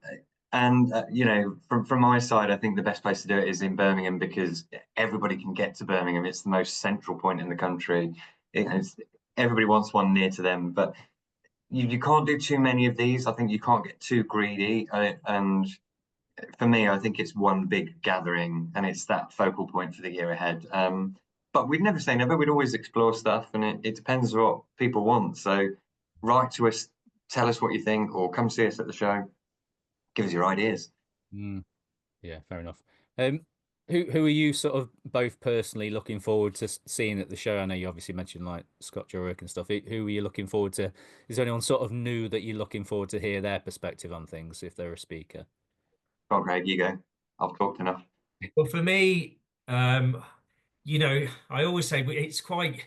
C: and from my side, I think the best place to do it is in Birmingham, because everybody can get to Birmingham. It's the most central point in the country. Everybody wants one near to them, but you can't do too many of these. I think you can't get too greedy. And for me, I think it's one big gathering, and it's that focal point for the year ahead. But we'd never say never. We'd always explore stuff, and it depends what people want. So write to us, tell us what you think, or come see us at the show. Give us your ideas.
A: Mm. Yeah, fair enough. Um, who are you sort of both personally looking forward to seeing at the show? I know you obviously mentioned like Scott Jurek and stuff. Who are you looking forward to? Is there anyone sort of new that you're looking forward to hear their perspective on things if they're a speaker?
C: Oh, Greg, you go. I've talked enough.
B: Well, for me, I always say it's quite,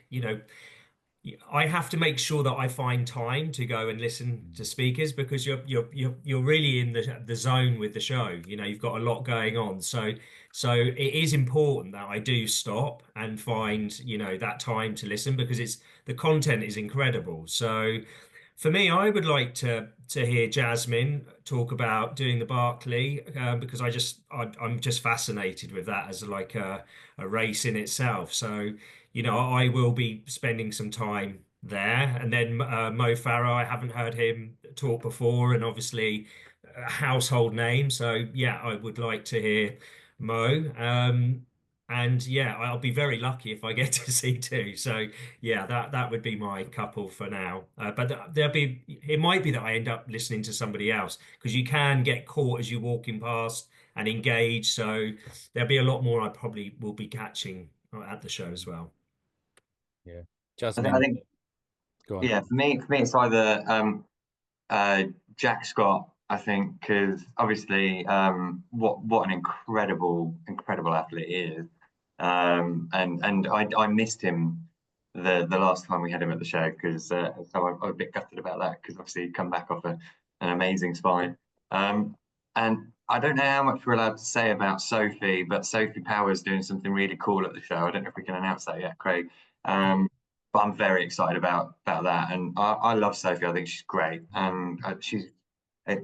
B: I have to make sure that I find time to go and listen to speakers because you're really in the zone with the show. You've got a lot going on. So it is important that I do stop and find, that time to listen because the content is incredible. So for me, I would like to hear Jasmine talk about doing the Barclay because I'm just fascinated with that as like a race in itself. So I will be spending some time there, and then Mo Farah, I haven't heard him talk before, and obviously a household name. So yeah, I would like to hear Mo. And yeah, I'll be very lucky if I get to see two. So yeah, that would be my couple for now. But it might be that I end up listening to somebody else because you can get caught as you're walking past and engage. So there'll be a lot more I probably will be catching at the show as well.
A: Yeah.
C: I
A: Jasmine,
C: think,
A: go on.
C: yeah, for me, it's either uh, Jack Scott, I think, because obviously, what an incredible athlete he is, and I missed him the last time we had him at the show because so I'm a bit gutted about that because obviously he'd come back off an amazing spine, and I don't know how much we're allowed to say about Sophie, but Sophie Power is doing something really cool at the show. I don't know if we can announce that yet, Craig. But I'm very excited about that, and I love Sophie. I think she's great, and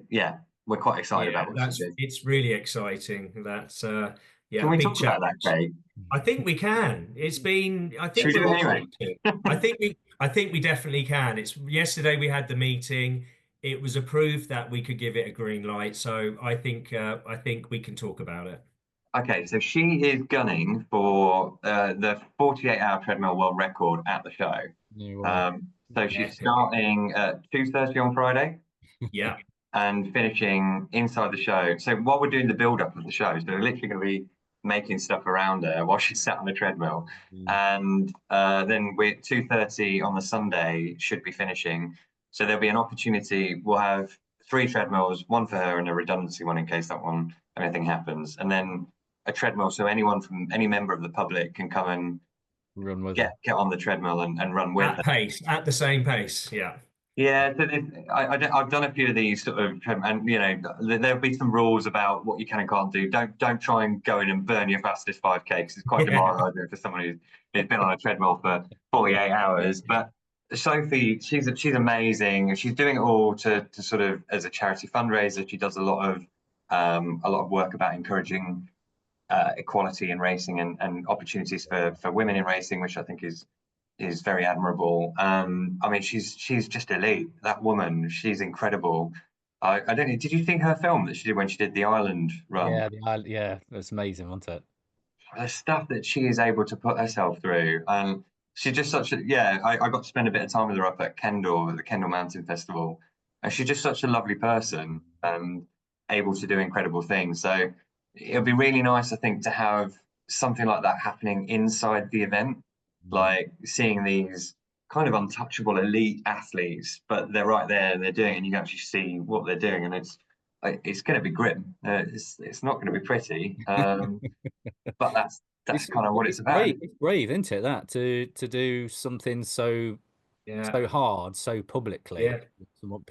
C: yeah, we're quite excited
B: Yeah,
C: about what she's doing.
B: it's really exciting. That's
C: Can
B: yeah, a
C: we
B: big
C: talk about that,
B: challenge.
C: Craig?
B: I think we can. I
C: Should
B: think
C: we do
B: we're
C: it
B: all
C: anyway?
B: right to. I think we definitely can. It's yesterday we had the meeting. It was approved that we could give it a green light. So I think we can talk about it.
C: Okay, so she is gunning for the 48-hour treadmill world record at the show.
A: No way.
C: So she's
B: Epic.
C: starting at 2:30 on Friday
B: Yeah.
C: and finishing inside the show. So while we're doing the build up of the show, so we're literally going to be making stuff around her while she's sat on the treadmill.
A: Mm.
C: And then we're 2:30 on the Sunday should be finishing. So there'll be an opportunity. We'll have three treadmills, one for her and a redundancy one in case that one anything happens, and then a treadmill so anyone from any member of the public can come and
A: Run with
C: get
A: her.
C: get on the treadmill and run with her.
B: At pace, at the same pace. Yeah.
C: Yeah, so I've done a few of these sort of, and there'll be some rules about what you can and can't do. Don't try and go in and burn your fastest 5K because it's quite
B: Yeah.
C: demoralising for someone who's been on a treadmill for 48 hours. But Sophie, she's amazing. She's doing it all to sort of as a charity fundraiser. She does a lot of work about encouraging equality in racing and opportunities for women in racing, which I think is very admirable. I mean, she's just elite. That woman, she's incredible. I don't know. Did you see her film that she did when she did the Ireland run?
A: Yeah, that's amazing, wasn't it?
C: The stuff that she is able to put herself through, and she's just such a yeah. I got to spend a bit of time with her up at Kendal, at the Kendal Mountain Festival, and she's just such a lovely person and able to do incredible things. So it'll be really nice, I think, to have something like that happening inside the event, like seeing these kind of untouchable elite athletes, but they're right there and they're doing it, and you can actually see what they're doing, and it's going to be grim. It's not going to be pretty, but that's kind of what it's about.
A: It's brave, isn't it? That to do something
B: Yeah.
A: so hard, so publicly,
B: Yeah.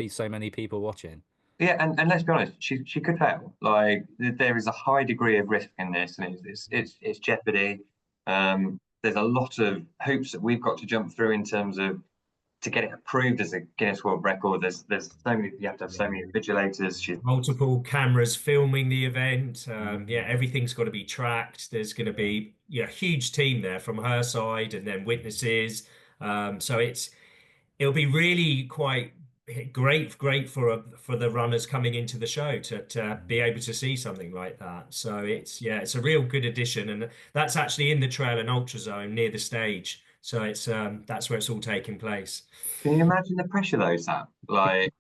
A: so many people watching.
C: Yeah, and let's be honest, she could fail. Like there is a high degree of risk in this, and it's jeopardy. There's a lot of hoops that we've got to jump through in terms of to get it approved as a Guinness World Record. There's so many, you have to have so many invigilators.
B: Multiple cameras filming the event. Yeah,
A: Mm.
B: everything's got to be tracked. There's going to be a huge team there from her side, and then witnesses. So it'll be really quite great for the runners coming into the show to be able to see something like that. So it's a real good addition, and that's actually in the trail and ultra zone near the stage. So that's where it's all taking place.
C: Can you imagine the pressure though, Sam? Like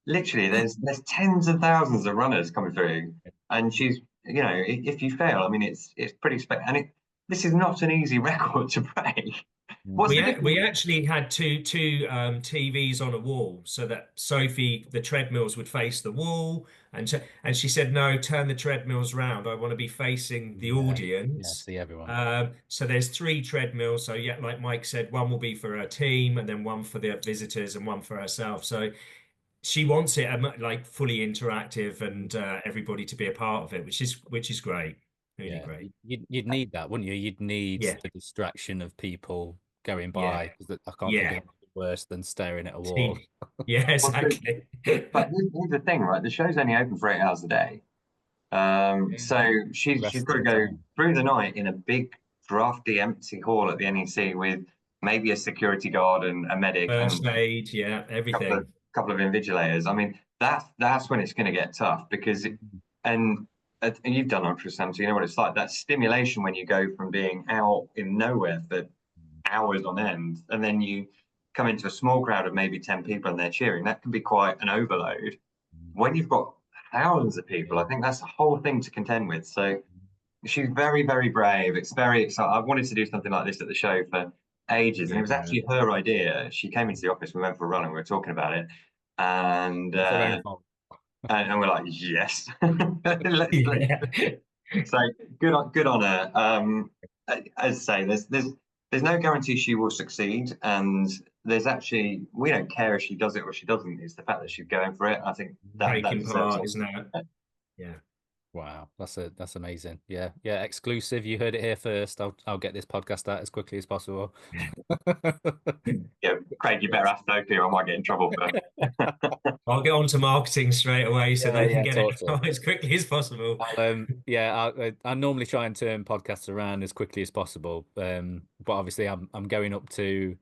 C: literally, there's tens of thousands of runners coming through, and she's if you fail, I mean it's pretty and this is not an easy record to break. What's the
B: We
C: difference?
B: actually had two TVs on a wall so that the treadmills would face the wall, and she said, "No, turn the treadmills round. I want to be facing the
A: Yeah, yeah,
B: audience."
A: see everyone.
B: So there's three treadmills. So yeah, like Mike said, one will be for her team, and then one for the visitors, and one for herself. So she wants it like fully interactive and everybody to be a part of it, which is great, really
A: Yeah,
B: great.
A: you'd need that, wouldn't you? You'd need
B: Yeah,
A: the distraction of people going
B: yeah,
A: by, because I can't think
B: yeah.
A: of anything worse than staring at a wall.
B: See, yeah,
C: Well,
B: exactly.
C: but here's the thing, right? The show's only open for 8 hours a day.
A: Yeah.
C: So
A: The
C: she's
A: rest
C: got
A: of
C: to
A: the
C: go
A: time.
C: through the night in a big, drafty, empty hall at the NEC with maybe a security guard and a medic and
B: First aid, yeah,
C: couple of
B: everything.
C: couple of invigilators. I mean, that's when it's going to get tough because and and you've done ultrasound, so you know what it's like. That stimulation when you go from being out in nowhere for hours on end, and then you come into a small crowd of maybe 10 people and they're cheering. That can be quite an overload. When you've got thousands of people,
A: Yeah.
C: I think that's the whole thing to contend with. So she's very, very brave. It's very exciting. I've wanted to do something like this at the show for ages, and it was
B: Yeah.
C: actually her idea. She came into the office, we went for a run, and we were talking about it, and
A: It's their own fault.
C: and we're like, yes, let's.
B: Yeah.
C: So good on her. As I say, there's no guarantee she will succeed, and there's actually we don't care if she does it or she doesn't. It's the fact that she's going for it. I think that
B: Taking
C: deserves
B: part,
C: all.
B: isn't it? Yeah.
A: Wow, that's amazing. Yeah, yeah, exclusive. You heard it here first. I'll get this podcast out as quickly as possible.
C: Yeah, Craig, you better ask Sophie, or I might get in trouble for.
B: I'll get on to marketing straight away so
A: Yeah,
B: they can
A: yeah,
B: get it
A: talk to her.
B: out as quickly as possible.
A: Yeah, I normally try and turn podcasts around as quickly as possible. But obviously I'm going up to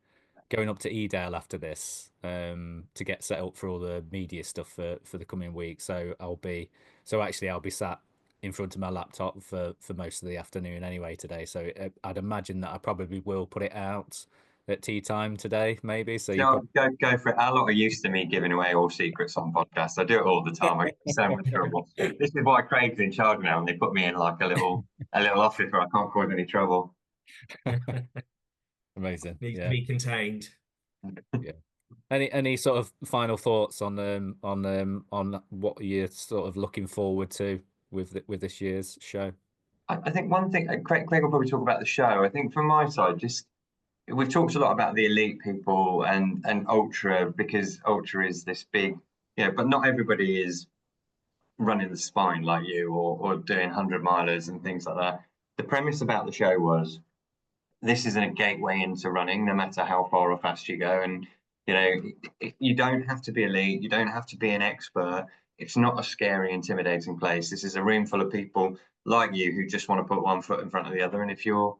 A: Edale after this, to get set up for all the media stuff for the coming week. So actually I'll be sat in front of my laptop for most of the afternoon anyway today. So I'd imagine that I probably will put it out at tea time today, maybe. So you
C: No,
A: probably
C: go for it. A lot are used to me giving away all secrets on podcasts. I do it all the time. I get in so much trouble. This is why Craig's in charge now, and they put me in like a little office where I can't cause any trouble.
A: amazing.
B: Needs to
A: Yeah.
B: be contained.
A: Yeah. Any sort of final thoughts on what you're sort of looking forward to with this year's show?
C: I think one thing, Craig will probably talk about the show. I think from my side, just we've talked a lot about the elite people and ultra because ultra is this big, but not everybody is running the spine like you or doing 100 milers and things like that. The premise about the show was this isn't a gateway into running, no matter how far or fast you go. And you don't have to be elite, you don't have to be an expert. It's not a scary, intimidating place. This is a room full of people like you who just want to put one foot in front of the other. And if you're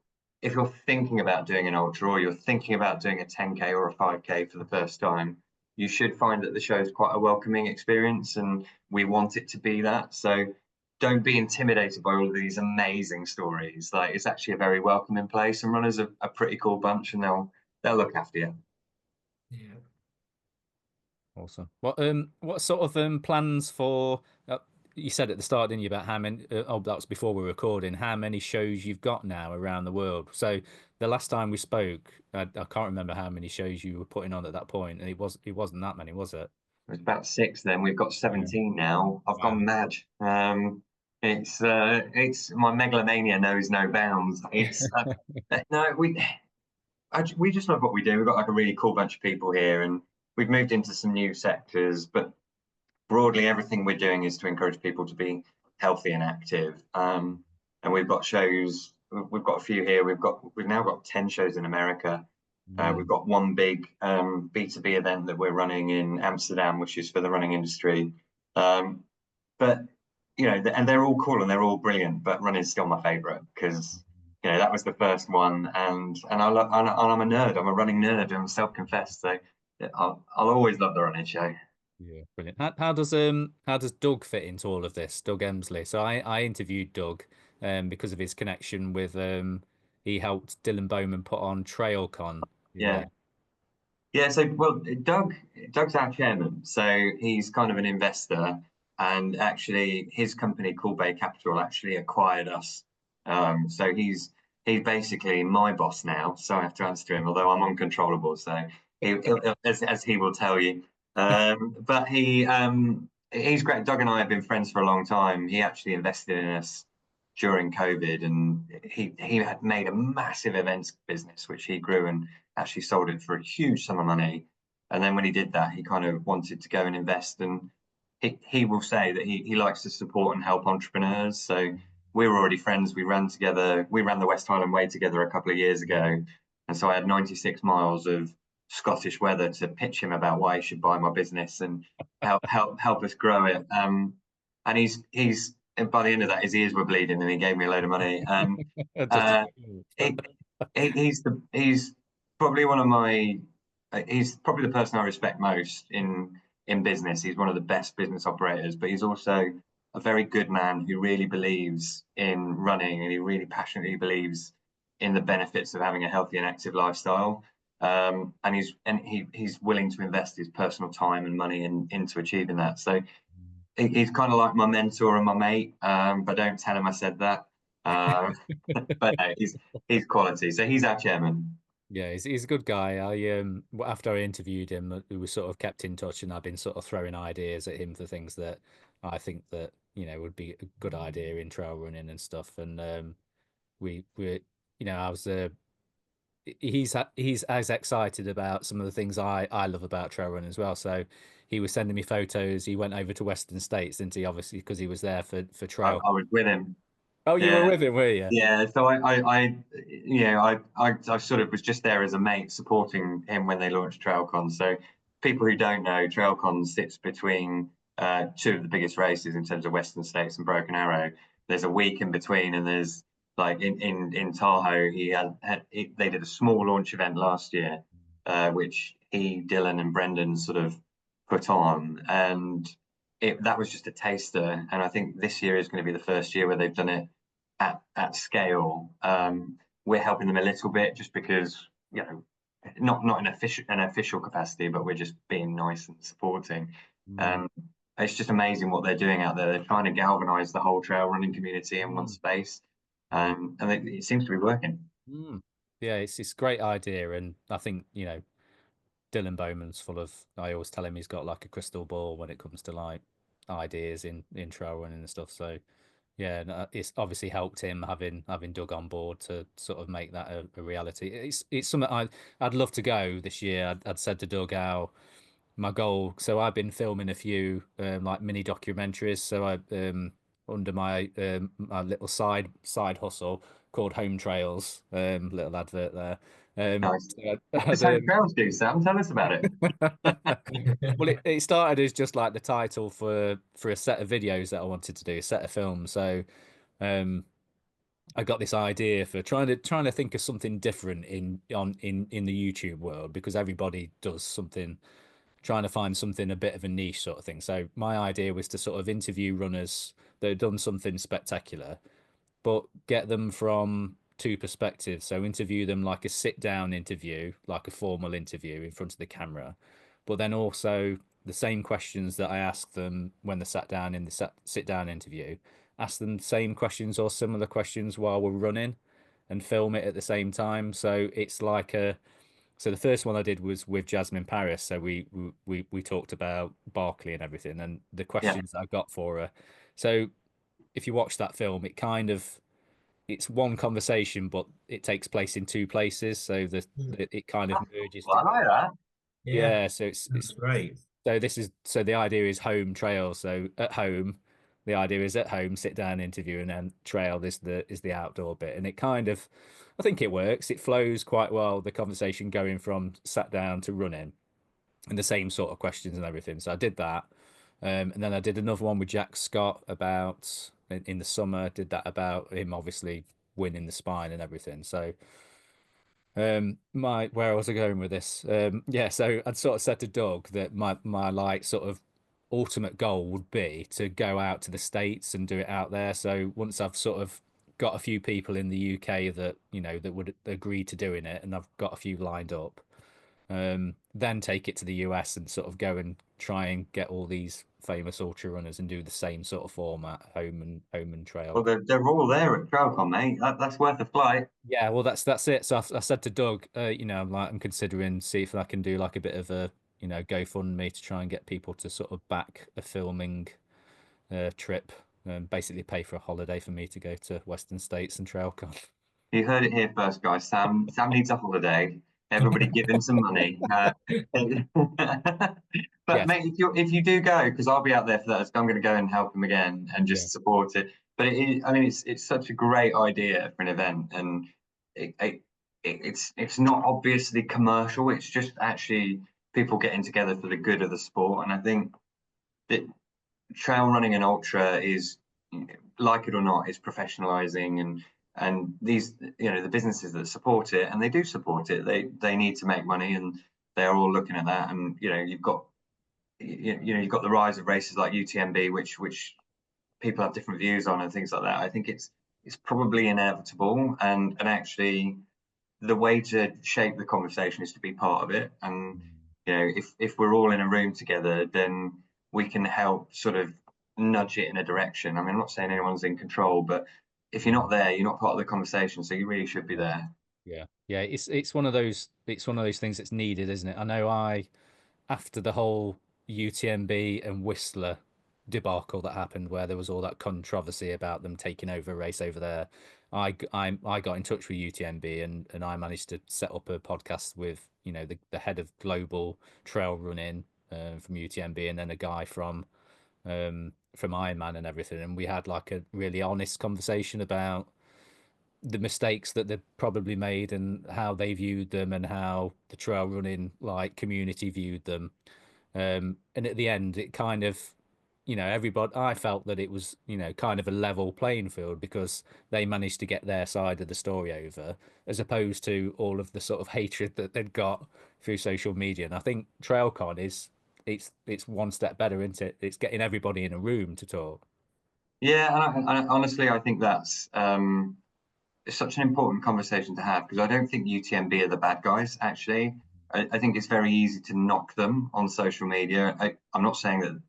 C: thinking about doing an ultra or you're thinking about doing a 10K or a 5K for the first time, you should find that the show is quite a welcoming experience, and we want it to be that. So don't be intimidated by all of these amazing stories. Like it's actually a very welcoming place, and runners are a pretty cool bunch, and they'll look after you.
B: Yeah.
A: Awesome. What sort of plans for? You said at the start, didn't you, about how many? Oh, that was before we were recording. How many shows you've got now around the world? So the last time we spoke, I can't remember how many shows you were putting on at that point, and it wasn't that many, was it?
C: It was about six then. We've got
A: Yeah.
C: 17 now. I've
A: Wow.
C: gone mad. It's my megalomania knows no bounds. It's no, we just love what we do. We've got like a really cool bunch of people here, and we've moved into some new sectors. But broadly, everything we're doing is to encourage people to be healthy and active. And we've got shows. We've got a few here. We've now got 10 shows in America. We've got one big B2B event that we're running in Amsterdam, which is for the running industry. But and they're all cool and they're all brilliant. But running's still my favourite because that was the first one, and I'm a nerd. I'm a running nerd. I'm self-confessed, so I'll always love the running show.
A: Yeah, brilliant. How does Doug fit into all of this? Doug Emsley. So I interviewed Doug because of his connection with he helped Dylan Bowman put on TrailCon.
C: Yeah.
A: Yeah.
C: Yeah, so well, Doug's our chairman, so he's kind of an investor, and actually his company Cool Bay Capital actually acquired us. So he's basically my boss now, so I have to answer to him, although I'm uncontrollable. So as he will tell you. But he's great. Doug and I have been friends for a long time. He actually invested in us during COVID, and he had made a massive events business, which he grew and actually sold it for a huge sum of money. And then when he did that, he kind of wanted to go and invest. And he will say that he likes to support and help entrepreneurs. So we were already friends. We ran together. We ran the West Highland Way together a couple of years ago. And so I had 96 miles of Scottish weather to pitch him about why he should buy my business and help us grow it. And he's by the end of that, his ears were bleeding, and he gave me a load of money. And uh, he, he's probably one of my he's probably the person I respect most in business. He's one of the best business operators, but he's also a very good man who really believes in running, and he really passionately believes in the benefits of having a healthy and active lifestyle. And he's willing to invest his personal time and money into achieving that. So he's kind of like my mentor and my mate, but don't tell him I said that. But no, he's quality. So he's our chairman.
A: Yeah, he's a good guy. After I interviewed him, we sort of kept in touch, and I've been sort of throwing ideas at him for things that I think that would be a good idea in trail running and stuff. And we I was he's as excited about some of the things I love about trail running as well. So he was sending me photos. He went over to Western States, didn't he? Obviously, because he was there for trail.
C: I was with him.
A: Oh, you were
C: Yeah.
A: with him, were you?
C: Yeah, so I sort of was just there as a mate supporting him when they launched TrailCon. So people who don't know, TrailCon sits between two of the biggest races in terms of Western States and Broken Arrow. There's a week in between, and there's like in Tahoe, they did a small launch event last year, which Dylan, and Brendan sort of put on, and that was just a taster. And I think this year is going to be the first year where they've done it at scale. We're helping them a little bit just because, not in an official capacity, but we're just being nice and supporting. It's just amazing what they're doing out there. They're trying to galvanize the whole trail running community in one space, and it seems to be working.
A: Yeah, it's a great idea, and I think Dylan Bowman's full of. I always tell him he's got like a crystal ball when it comes to like ideas in trail running and stuff. So yeah, no, it's obviously helped him having Doug on board to sort of make that a reality. It's something I'd love to go this year. I'd said to Doug how my goal. So I've been filming a few like mini documentaries. So I under my little side hustle called Home Trails, little advert there.
C: Nice.
A: So
C: What does Home Trails do, Sam? Tell us about it.
A: well, it started as just like the title for a set of videos that I wanted to do, a set of films. So I got this idea for trying to think of something different in the YouTube world, because everybody does something, trying to find something a bit of a niche sort of thing. So my idea was to sort of interview runners that had done something spectacular, but get them from two perspectives. So interview them like a sit down interview, like a formal interview in front of the camera, but then also the same questions that I asked them when they sat down in the sit down interview, ask them the same questions or similar questions while we're running, and film it at the same time. So it's like so the first one I did was with Jasmine Paris. So we talked about Barkley and everything, and the
C: Yeah.
A: questions that I got for her. So if you watch that film, it's one conversation, but it takes place in two places. So it kind of merges
C: Well, I like
A: together.
C: that.
B: Yeah,
A: Yeah. So
B: that's great.
A: so the idea is home trail. So at home, the idea is at home, sit down interview, and then trail is the outdoor bit. And it kind of, I think it works. It flows quite well. The conversation going from sat down to running, and the same sort of questions and everything. So I did that. And then I did another one with Jack Scott about in the summer. Did that about him obviously winning the spine and everything. So my where was I going with this? Yeah, so I'd sort of said to Doug that my like sort of ultimate goal would be to go out to the States and do it out there. So once I've sort of got a few people in the UK that that would agree to doing it, and I've got a few lined up, then take it to the US and sort of go and try and get all these famous ultra runners and do the same sort of format, home and trail.
C: Well, they're all there at TrailCon, mate. That's worth a flight.
A: Yeah, well, that's it. So I said to Doug, I'm considering see if I can do like a bit of a GoFundMe to try and get people to sort of back a filming trip and basically pay for a holiday for me to go to Western States and TrailCon.
C: You heard it here first, guys. Sam needs a holiday. Everybody give him some money. But
A: Yes.
C: mate, if you do go, because I'll be out there for that, I'm going to go and help him again and
A: Yeah.
C: just support it. But I mean, it's such a great idea for an event, and it's not obviously commercial. It's just actually people getting together for the good of the sport. And I think that trail running and ultra is, like it or not, is professionalizing, and these, the businesses that support it, and they do support it, they need to make money, and they're all looking at that. And you've got the rise of races like UTMB, which people have different views on and things like that. I think it's probably inevitable, and actually the way to shape the conversation is to be part of it. And if we're all in a room together, then we can help sort of nudge it in a direction. I mean, I'm not saying anyone's in control, but if you're not there, you're not part of the conversation, so you really should be there.
A: Yeah, it's one of those things that's needed, isn't it? I know after the whole UTMB and Whistler debacle that happened, where there was all that controversy about them taking over a race over there, I got in touch with UTMB, and I managed to set up a podcast with the head of global trail running from UTMB, and then a guy from Ironman and everything, and we had like a really honest conversation about the mistakes that they've probably made and how they viewed them and how the trail running like community viewed them. And at the end, it kind of, everybody, I felt that it was, kind of a level playing field because they managed to get their side of the story over, as opposed to all of the sort of hatred that they'd got through social media. And I think TrailCon it's one step better, isn't it? It's getting everybody in a room to talk.
C: Yeah, and honestly, I think that's it's such an important conversation to have, because I don't think UTMB are the bad guys, actually. I think it's very easy to knock them on social media. I'm not saying that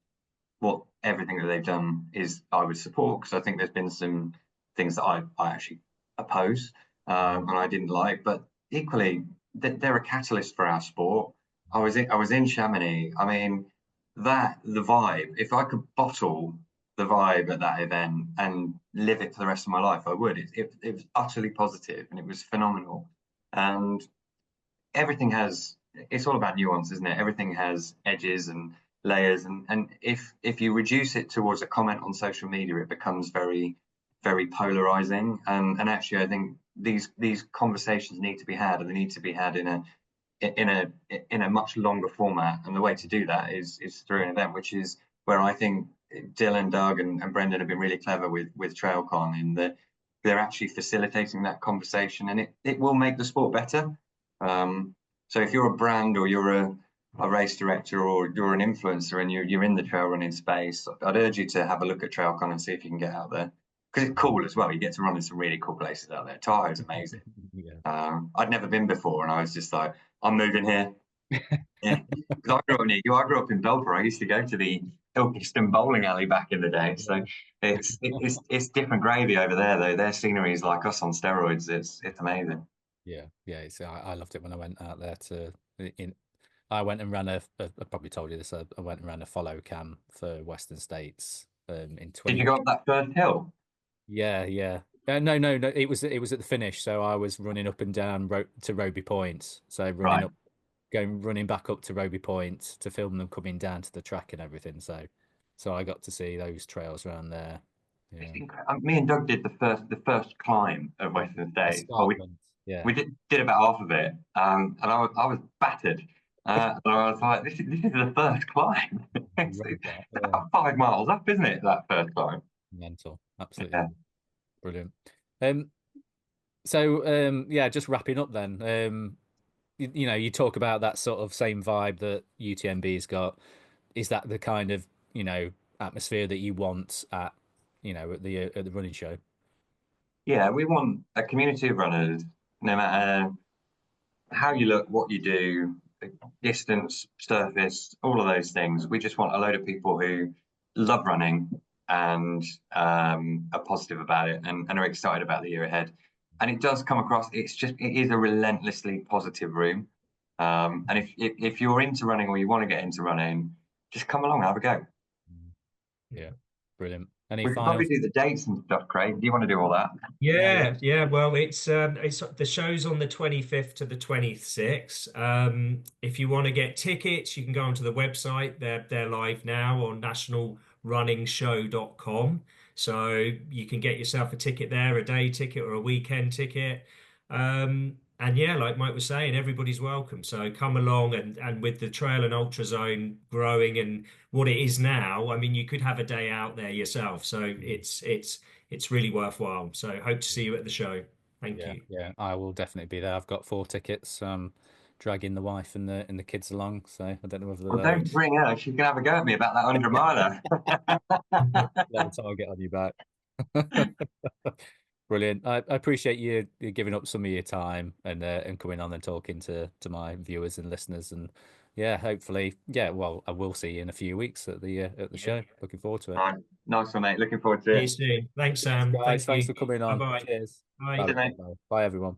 C: everything that they've done is I would support, because I think there's been some things that I actually oppose, and I didn't like. But equally, they're a catalyst for our sport. I was in Chamonix. I mean, the vibe. If I could bottle the vibe at that event and live it for the rest of my life, I would. It was utterly positive, and it was phenomenal. And everything has, it's all about nuance, isn't it? Everything has edges and layers, and if you reduce it towards a comment on social media, it becomes very, very polarizing. And actually, I think these conversations need to be had, and they need to be had in a much longer format. And the way to do that is through an event, which is where I think Dylan, Doug, and Brendan have been really clever with TrailCon, in that they're actually facilitating that conversation, and it will make the sport better. So if you're a brand, or you're a race director, or you're an influencer, and you're in the trail running space, I'd urge you to have a look at TrailCon and see if you can get out there, because it's cool as well. You get to run in some really cool places out there. Tahoe is amazing.
A: Yeah.
C: I'd never been before, and I was just like, I'm moving here. Yeah, because I grew up in Belper. I used to go to the Ilkeston bowling alley back in the day. So it's different gravy over there, though. Their scenery is like us on steroids. It's amazing.
A: Yeah. I loved it when I went out there in. I went and ran I probably told you this. I went and ran a follow cam for Western States in
C: Did
A: 20.
C: you go up that first hill?
A: Yeah. No. It was at the finish. So I was running up and down to Roby Point. So
C: Right.
A: running back up to Roby Point to film them coming down to the track and everything. So I got to see those trails around there.
C: I
A: Yeah.
C: think me and Doug did the first climb of Western States. Well,
A: Escarpment. Yeah.
C: we did about half of it, and I was battered. And I was like, this is the first climb. It's
A: Yeah.
C: about 5 miles up, isn't it? That first climb.
A: Mental. Absolutely
C: Yeah.
A: brilliant. Um, yeah, just wrapping up then. You talk about that sort of same vibe that UTMB's got. Is that the kind of, atmosphere that you want at the running show?
C: Yeah, we want a community of runners, no matter how you look, what you do. distance, surface, all of those things. We just want a load of people who love running and are positive about it and are excited about the year ahead. And it does come across. It is a relentlessly positive room. And if you're into running or you want to get into running, just come along and have a go.
A: Yeah, brilliant. Any
C: We could
A: final?
C: probably do the dates and stuff, Craig. Do you want to do all that?
B: Yeah. Well, it's the show's on the 25th to the 26th. If you want to get tickets, you can go onto the website. They're live now on nationalrunningshow.com. So you can get yourself a ticket there, a day ticket or a weekend ticket. And yeah, like Mike was saying, everybody's welcome. So come along, and with the trail and ultra zone growing and what it is now, I mean, you could have a day out there yourself. So it's really worthwhile. So hope to see you at the show. Thank you.
A: Yeah, I will definitely be there. I've got 4 tickets. Dragging the wife and the kids along, so I don't know whether
C: Well, don't bring her. She can have a go at me about that 100-miler.
A: let the target on your back. Brilliant. I appreciate you giving up some of your time and coming on and talking to my viewers and listeners. And yeah, hopefully, well, I will see you in a few weeks at the show. Looking forward to it.
C: Right. Nice one, mate. Looking forward to
B: See
C: it.
B: you soon. Thanks,
A: Cheers,
B: Sam.
A: guys.
B: Thank
A: Thanks
B: you.
A: for coming on.
B: Bye-bye.
A: Cheers.
B: Bye.
C: Cheers, mate.
A: Bye, everyone.